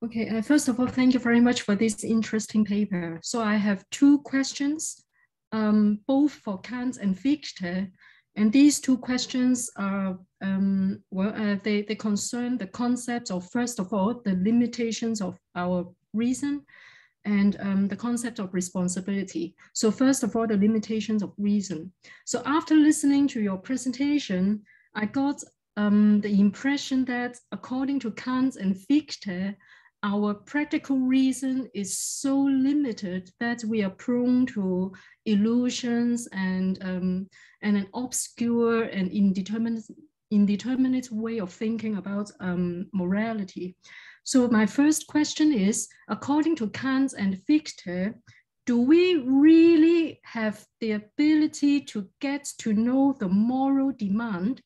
Okay, first of all, thank you very much for this interesting paper. So I have two questions, both for Kant and Fichte. And these two questions are, they concern the concepts of, first of all, the limitations of our reason and the concept of responsibility. So first of all, the limitations of reason. So after listening to your presentation, I got the impression that according to Kant and Fichte, our practical reason is so limited that we are prone to illusions and an obscure and indeterminate way of thinking about morality. So my first question is, according to Kant and Fichte, do we really have the ability to get to know the moral demand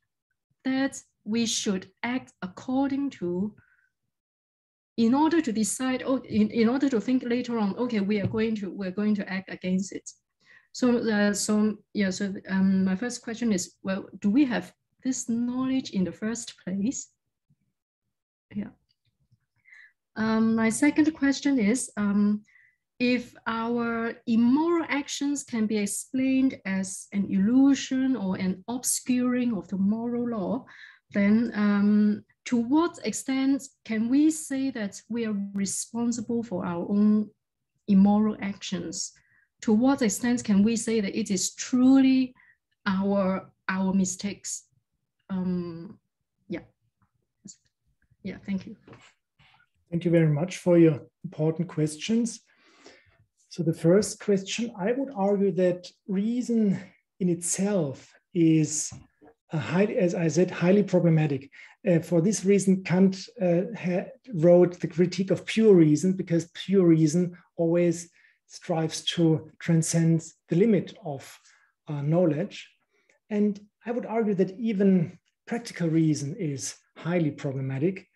that we should act according to in order to decide, in order to think later on, okay, we're going to act against it. So, my first question is, well, do we have this knowledge in the first place? Yeah. My second question is, if our immoral actions can be explained as an illusion or an obscuring of the moral law, then to what extent can we say that we are responsible for our own immoral actions? To what extent can we say that it is truly our mistakes? Yeah, thank you. Thank you very much for your important questions. So the first question, I would argue that reason in itself is as I said, highly problematic. For this reason, Kant wrote the Critique of Pure Reason, because pure reason always strives to transcend the limit of knowledge. And I would argue that even practical reason is highly problematic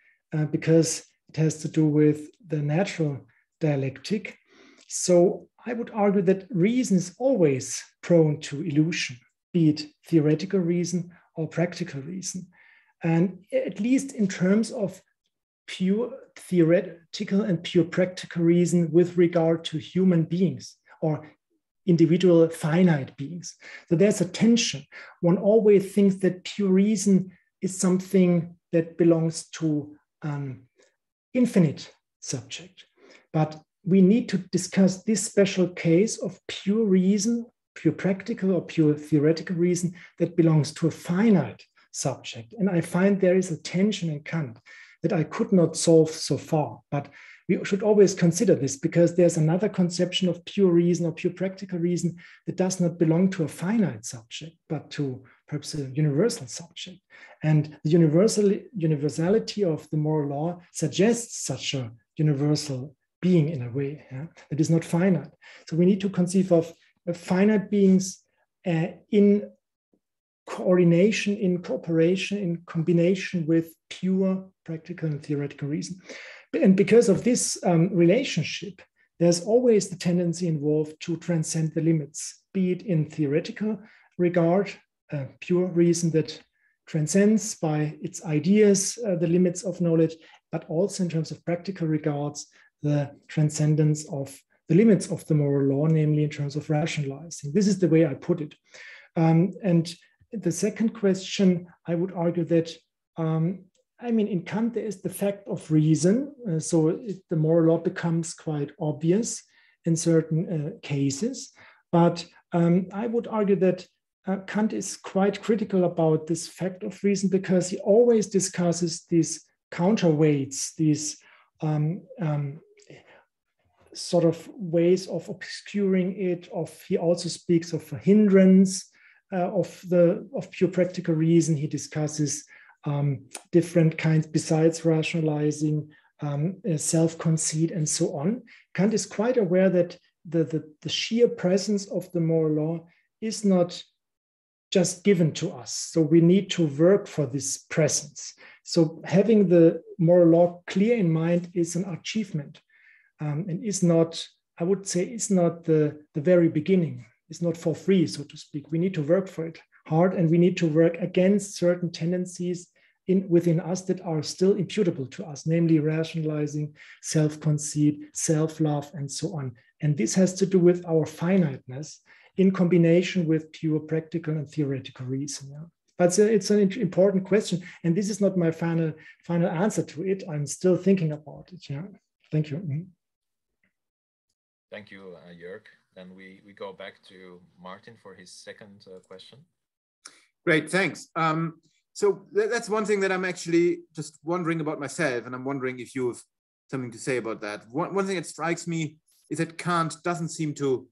because it has to do with the natural dialectic. So I would argue that reason is always prone to illusion, be it theoretical reason or practical reason. And at least in terms of pure theoretical and pure practical reason with regard to human beings or individual finite beings. So there's a tension. One always thinks that pure reason is something that belongs to an infinite subject. But we need to discuss this special case of pure reason, pure practical or pure theoretical reason that belongs to a finite subject. And I find there is a tension in Kant that I could not solve so far, but we should always consider this because there's another conception of pure reason or pure practical reason that does not belong to a finite subject, but to perhaps a universal subject. And the universality of the moral law suggests such a universal being in a way that is not finite. So we need to conceive of finite beings in coordination, in cooperation, in combination with pure practical and theoretical reason. And because of this relationship, there's always the tendency involved to transcend the limits, be it in theoretical regard, pure reason that transcends by its ideas the limits of knowledge, but also in terms of practical regards, the transcendence of the limits of the moral law, namely in terms of rationalizing. This is the way I put it. And the second question, I would argue that, in Kant, there is the fact of reason. So the moral law becomes quite obvious in certain cases. But I would argue that Kant is quite critical about this fact of reason because he always discusses these counterweights, these sort of ways of obscuring it. He also speaks of a hindrance of pure practical reason. He discusses different kinds besides rationalizing, self-conceit, and so on. Kant is quite aware that the sheer presence of the moral law is not just given to us. So we need to work for this presence. So having the moral law clear in mind is an achievement, and is not, I would say, it's not the very beginning. It's not for free, so to speak. We need to work for it hard, and we need to work against certain tendencies within us that are still imputable to us, namely rationalizing, self-conceit, self-love, and so on. And this has to do with our finiteness in combination with pure practical and theoretical reason. Yeah. But it's an important question, and this is not my final answer to it. I'm still thinking about it. Yeah. Thank you. Mm-hmm. Thank you, Jörg. Then we go back to Martin for his second question. Great, thanks. So that's one thing that I'm actually just wondering about myself, and I'm wondering if you have something to say about that. One thing that strikes me is that Kant doesn't seem to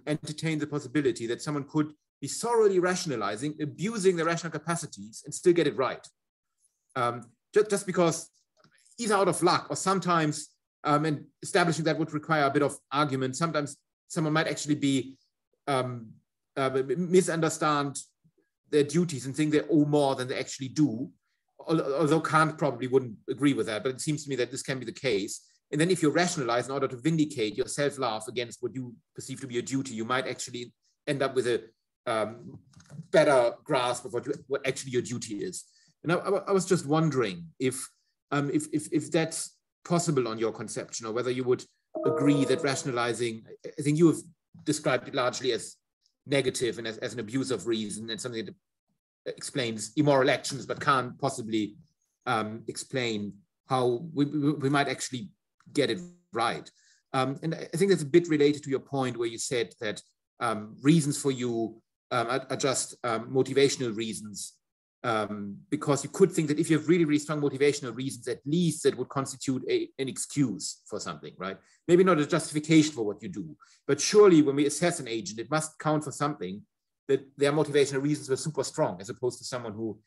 entertain the possibility that someone could be thoroughly rationalizing, abusing their rational capacities, and still get it right. Just because either out of luck or sometimes, and establishing that would require a bit of argument, sometimes someone might actually be misunderstand their duties and think they owe more than they actually do, although Kant probably wouldn't agree with that, but it seems to me that this can be the case. And then if you rationalize in order to vindicate your self-love against what you perceive to be a duty, you might actually end up with a better grasp of what actually your duty is. And I was just wondering if that's possible on your conception, or whether you would agree that rationalizing, I think you have described it largely as negative and as an abuse of reason and something that explains immoral actions, but can't possibly explain how we might actually get it right. And I think that's a bit related to your point where you said that reasons for you are just motivational reasons, because you could think that if you have really, really strong motivational reasons, at least that would constitute an excuse for something, right? Maybe not a justification for what you do, but surely when we assess an agent, it must count for something that their motivational reasons were super strong, as opposed to someone who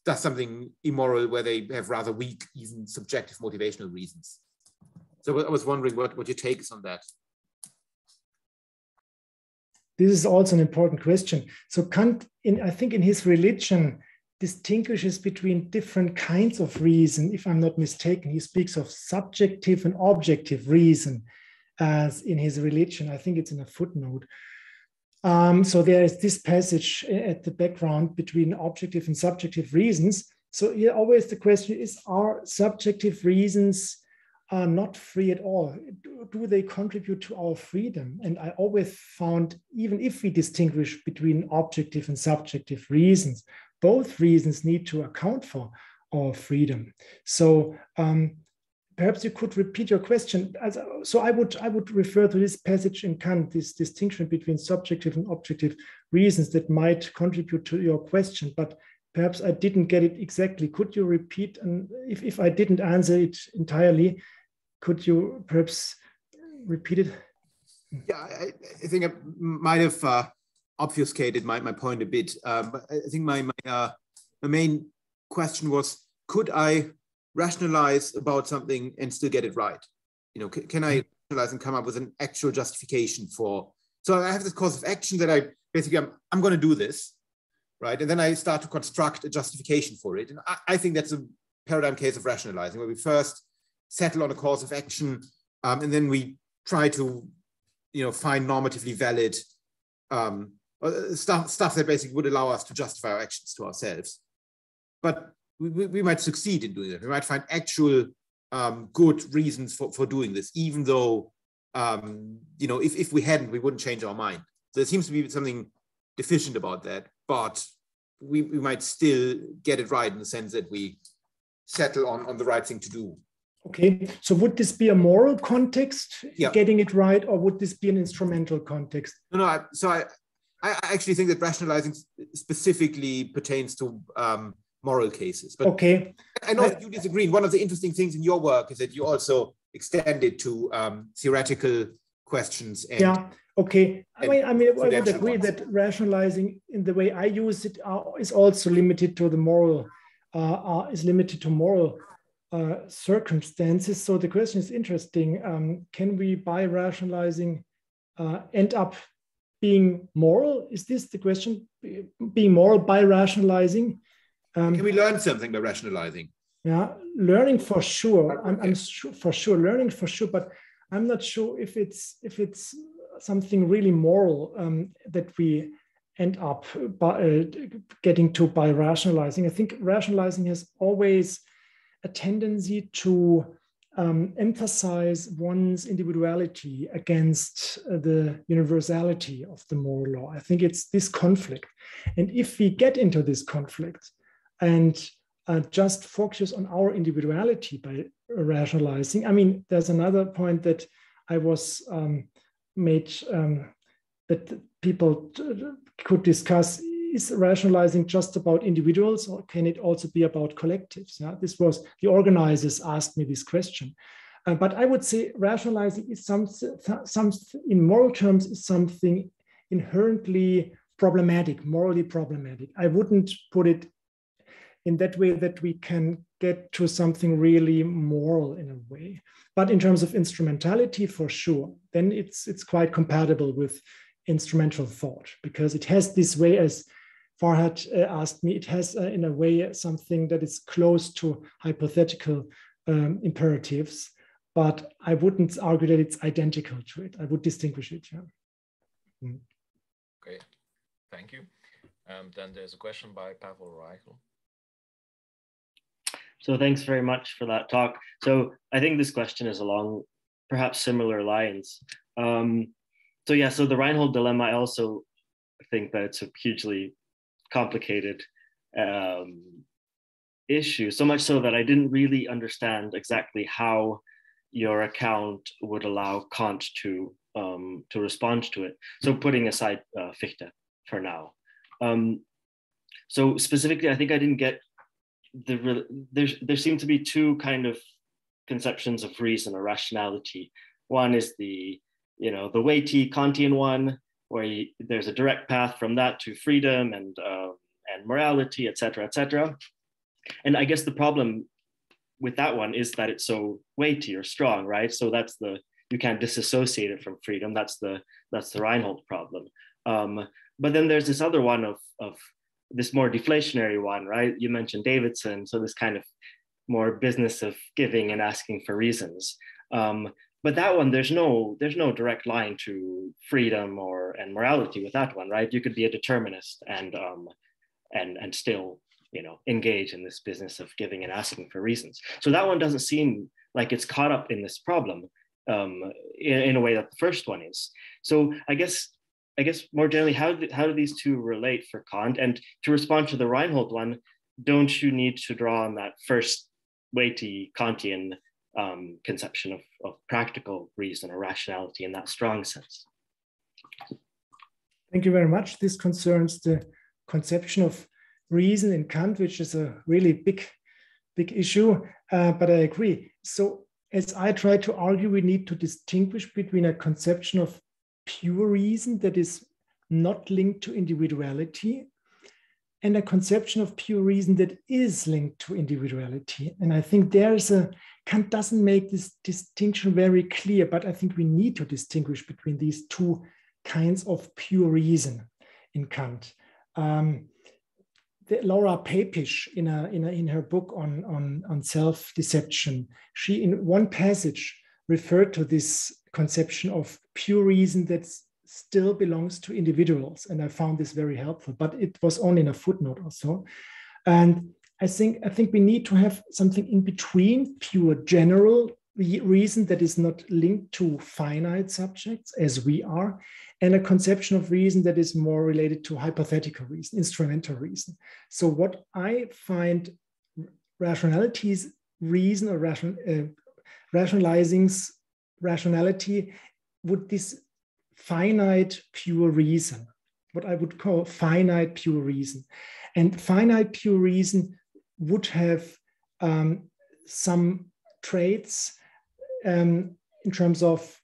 does something immoral where they have rather weak, even subjective motivational reasons. So I was wondering what your take is on that. This is also an important question. So Kant, I think in his religion, distinguishes between different kinds of reason. If I'm not mistaken, he speaks of subjective and objective reason as in his religion. I think it's in a footnote. So there is this passage at the background between objective and subjective reasons. So here always the question is, are subjective reasons not free at all? Do they contribute to our freedom? And I always found, even if we distinguish between objective and subjective reasons, both reasons need to account for our freedom. So perhaps you could repeat your question. So I would refer to this passage in Kant, this distinction between subjective and objective reasons that might contribute to your question, but perhaps I didn't get it exactly. Could you repeat? And if I didn't answer it entirely, could you perhaps repeat it? Yeah, I think I might have obfuscated my point a bit. But I think my main question was, could I rationalize about something and still get it right? You know, can I rationalize and come up with an actual justification for? So I have this course of action that I basically, I'm going to do this, right? And then I start to construct a justification for it. And I think that's a paradigm case of rationalizing, where we first settle on a course of action, and then we try to, find normatively valid stuff that basically would allow us to justify our actions to ourselves. But we might succeed in doing that. We might find actual good reasons for doing this, even though, if we hadn't, we wouldn't change our mind. So there seems to be something deficient about that, but we might still get it right in the sense that we settle on the right thing to do. Okay, so would this be a moral context, yeah, getting it right, or would this be an instrumental context? No, I actually think that rationalizing specifically pertains to moral cases. But okay, I know you disagree. One of the interesting things in your work is that you also extend it to theoretical questions. And, yeah, okay. I would agree ones. that rationalizing in the way I use it is also limited to the moral, circumstances. So the question is interesting. Can we, by rationalizing, end up being moral? Is this the question? being moral by rationalizing. Can we learn something by rationalizing? Yeah, learning for sure. I'm for sure learning for sure, but I'm not sure if it's something really moral that we end up by, getting to by rationalizing. I think rationalizing has always a tendency to emphasize one's individuality against the universality of the moral law. I think it's this conflict. And if we get into this conflict and just focus on our individuality by rationalizing, I mean, there's another point that I was made that people could discuss. Is rationalizing just about individuals, or can it also be about collectives? Yeah, this was the organizers asked me this question, but I would say rationalizing is something in moral terms is something inherently problematic, morally problematic. I wouldn't put it in that way that we can get to something really moral in a way, but in terms of instrumentality, for sure, then it's quite compatible with instrumental thought, because it has this way, as Farhad asked me, it has in a way something that is close to hypothetical imperatives, but I wouldn't argue that it's identical to it. I would distinguish it. Yeah. Mm. Great, thank you. Then there's a question by Pavel Reinhold. So thanks very much for that talk. So I think this question is along perhaps similar lines. So the Reinhold dilemma, I also think that it's a hugely complicated issue, so much so that I didn't really understand exactly how your account would allow Kant to respond to it. So putting aside Fichte for now. So specifically, I think I didn't get there seem to be two kind of conceptions of reason or rationality. One is the weighty Kantian one, where there's a direct path from that to freedom and morality, etc., etc. And I guess the problem with that one is that it's so weighty or strong, right? So you can't disassociate it from freedom. That's the Reinhold problem. But then there's this other one of this more deflationary one, right? You mentioned Davidson, so this kind of more business of giving and asking for reasons. But that one, there's no direct line to freedom and morality with that one, right? You could be a determinist and still, engage in this business of giving and asking for reasons. So that one doesn't seem like it's caught up in this problem in a way that the first one is. So I guess more generally, how do these two relate for Kant? And to respond to the Reinhold one, don't you need to draw on that first weighty Kantian conception of practical reason or rationality in that strong sense? Thank you very much. This concerns the conception of reason in Kant, which is a really big issue, but I agree. So as I try to argue, we need to distinguish between a conception of pure reason that is not linked to individuality and a conception of pure reason that is linked to individuality. And I think Kant doesn't make this distinction very clear, but I think we need to distinguish between these two kinds of pure reason in Kant. Laura Papish, in her book on self-deception, she in one passage referred to this conception of pure reason that still belongs to individuals. And I found this very helpful, but it was only in a footnote or so. And I think we need to have something in between pure general reason that is not linked to finite subjects as we are, and a conception of reason that is more related to hypothetical reason, instrumental reason. So what I find rationality's reason or rationalizing's rationality would this finite pure reason, what I would call finite pure reason. And finite pure reason would have some traits in terms of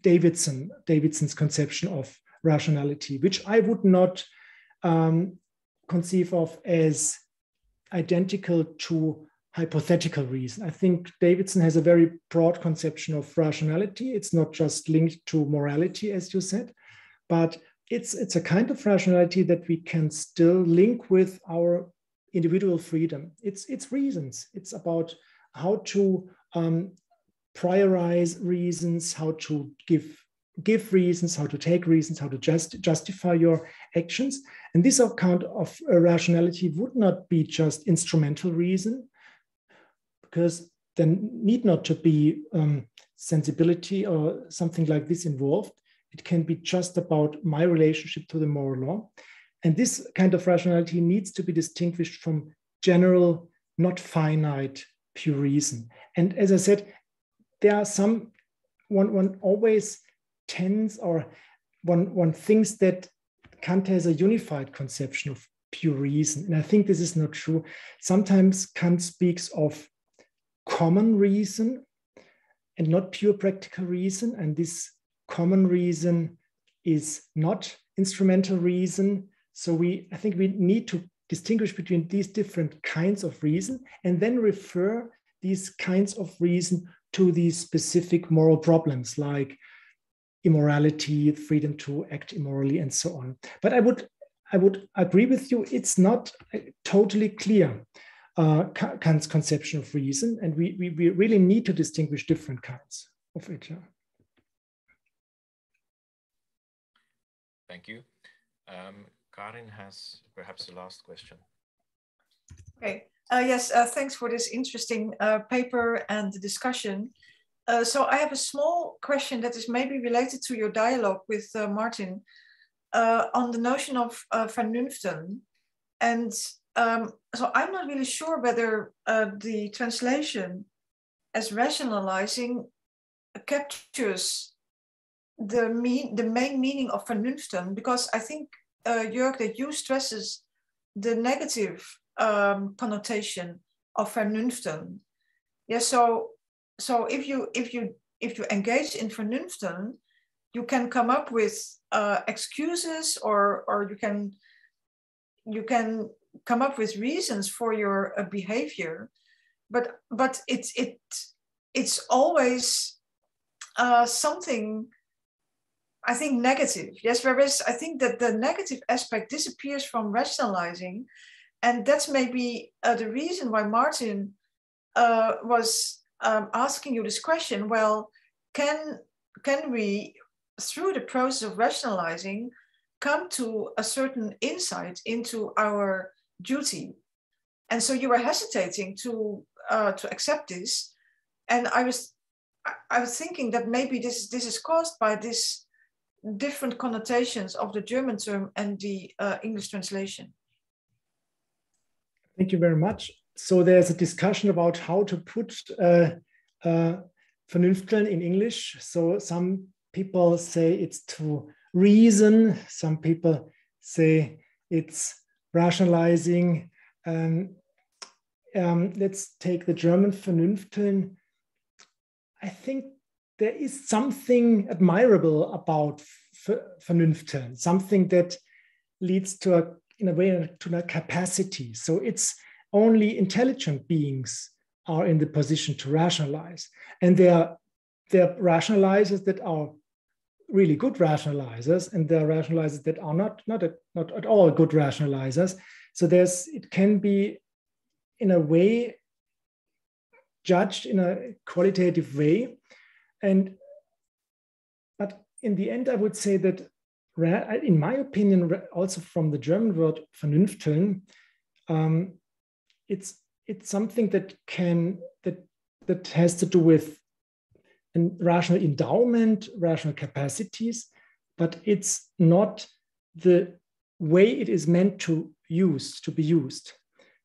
Davidson's conception of rationality, which I would not conceive of as identical to hypothetical reason. I think Davidson has a very broad conception of rationality. It's not just linked to morality, as you said, but it's a kind of rationality that we can still link with our individual freedom. It's reasons. It's about how to prioritize reasons, how to give reasons, how to take reasons, how to justify your actions. And this account of rationality would not be just instrumental reason, because there need not to be sensibility or something like this involved. It can be just about my relationship to the moral law. And this kind of rationality needs to be distinguished from general, not finite, pure reason. And as I said, there are some, one always tends, or one thinks that Kant has a unified conception of pure reason. And I think this is not true. Sometimes Kant speaks of common reason and not pure practical reason. And this common reason is not instrumental reason. So I think we need to distinguish between these different kinds of reason and then refer these kinds of reason to these specific moral problems like immorality, freedom to act immorally, and so on. But I would agree with you, it's not totally clear, Kant's conception of reason, and we really need to distinguish different kinds of it. Yeah. Thank you. Karin has perhaps the last question. Okay. Yes, thanks for this interesting paper and the discussion. So I have a small question that is maybe related to your dialogue with Martin on the notion of vernunften. And so I'm not really sure whether the translation as rationalizing captures the main meaning of vernunften, because I think, Jörg, that you stresses the negative connotation of vernunften. Yeah, so if you engage in vernunften, you can come up with excuses, or you can come up with reasons for your behavior, but it's always something, I think, negative. Yes, whereas I think that the negative aspect disappears from rationalizing, and that's maybe the reason why Martin was asking you this question. Well, can we, through the process of rationalizing, come to a certain insight into our duty? And so you were hesitating to accept this, and I was thinking that maybe this is caused by this different connotations of the German term and the English translation. Thank you very much. So there's a discussion about how to put vernunften in English. So some people say it's to reason. Some people say it's rationalizing. Let's take the German vernunften. I think there is something admirable about vernunften, something that leads to in a way to a capacity. So it's only intelligent beings are in the position to rationalize, and there are rationalizers that are really good rationalizers, and there are rationalizers that are not at all good rationalizers. So it can be in a way judged in a qualitative way. But in the end, I would say that, in my opinion, also from the German word vernunfteln, it's something that has to do with rational endowment, rational capacities, but it's not the way it is meant to be used.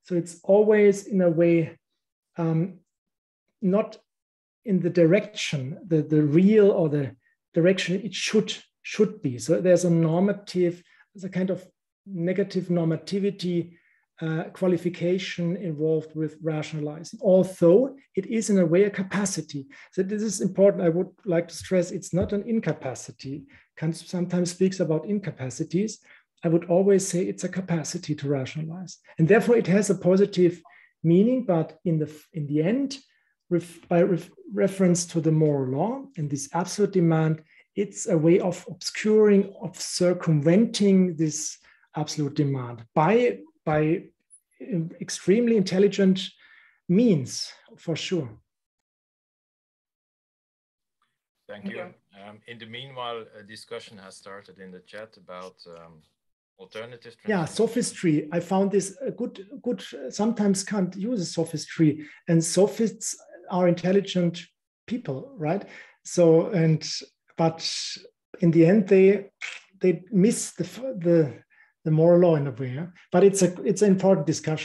So it's always in a way not in the direction, the real or the direction it should be. So there's a kind of negative normativity qualification involved with rationalizing, although it is in a way a capacity. So this is important. I would like to stress it's not an incapacity. Kant sometimes speaks about incapacities. I would always say it's a capacity to rationalize. And therefore it has a positive meaning, but in the end, by reference to the moral law and this absolute demand, it's a way of obscuring, of circumventing this absolute demand by extremely intelligent means, for sure. Thank you. In the meanwhile, a discussion has started in the chat about alternative. Yeah, sophistry. I found this good. Sometimes Kant uses sophistry, and sophists are intelligent people, right? So, but in the end, they miss the moral law in a way. Yeah? But it's an important discussion.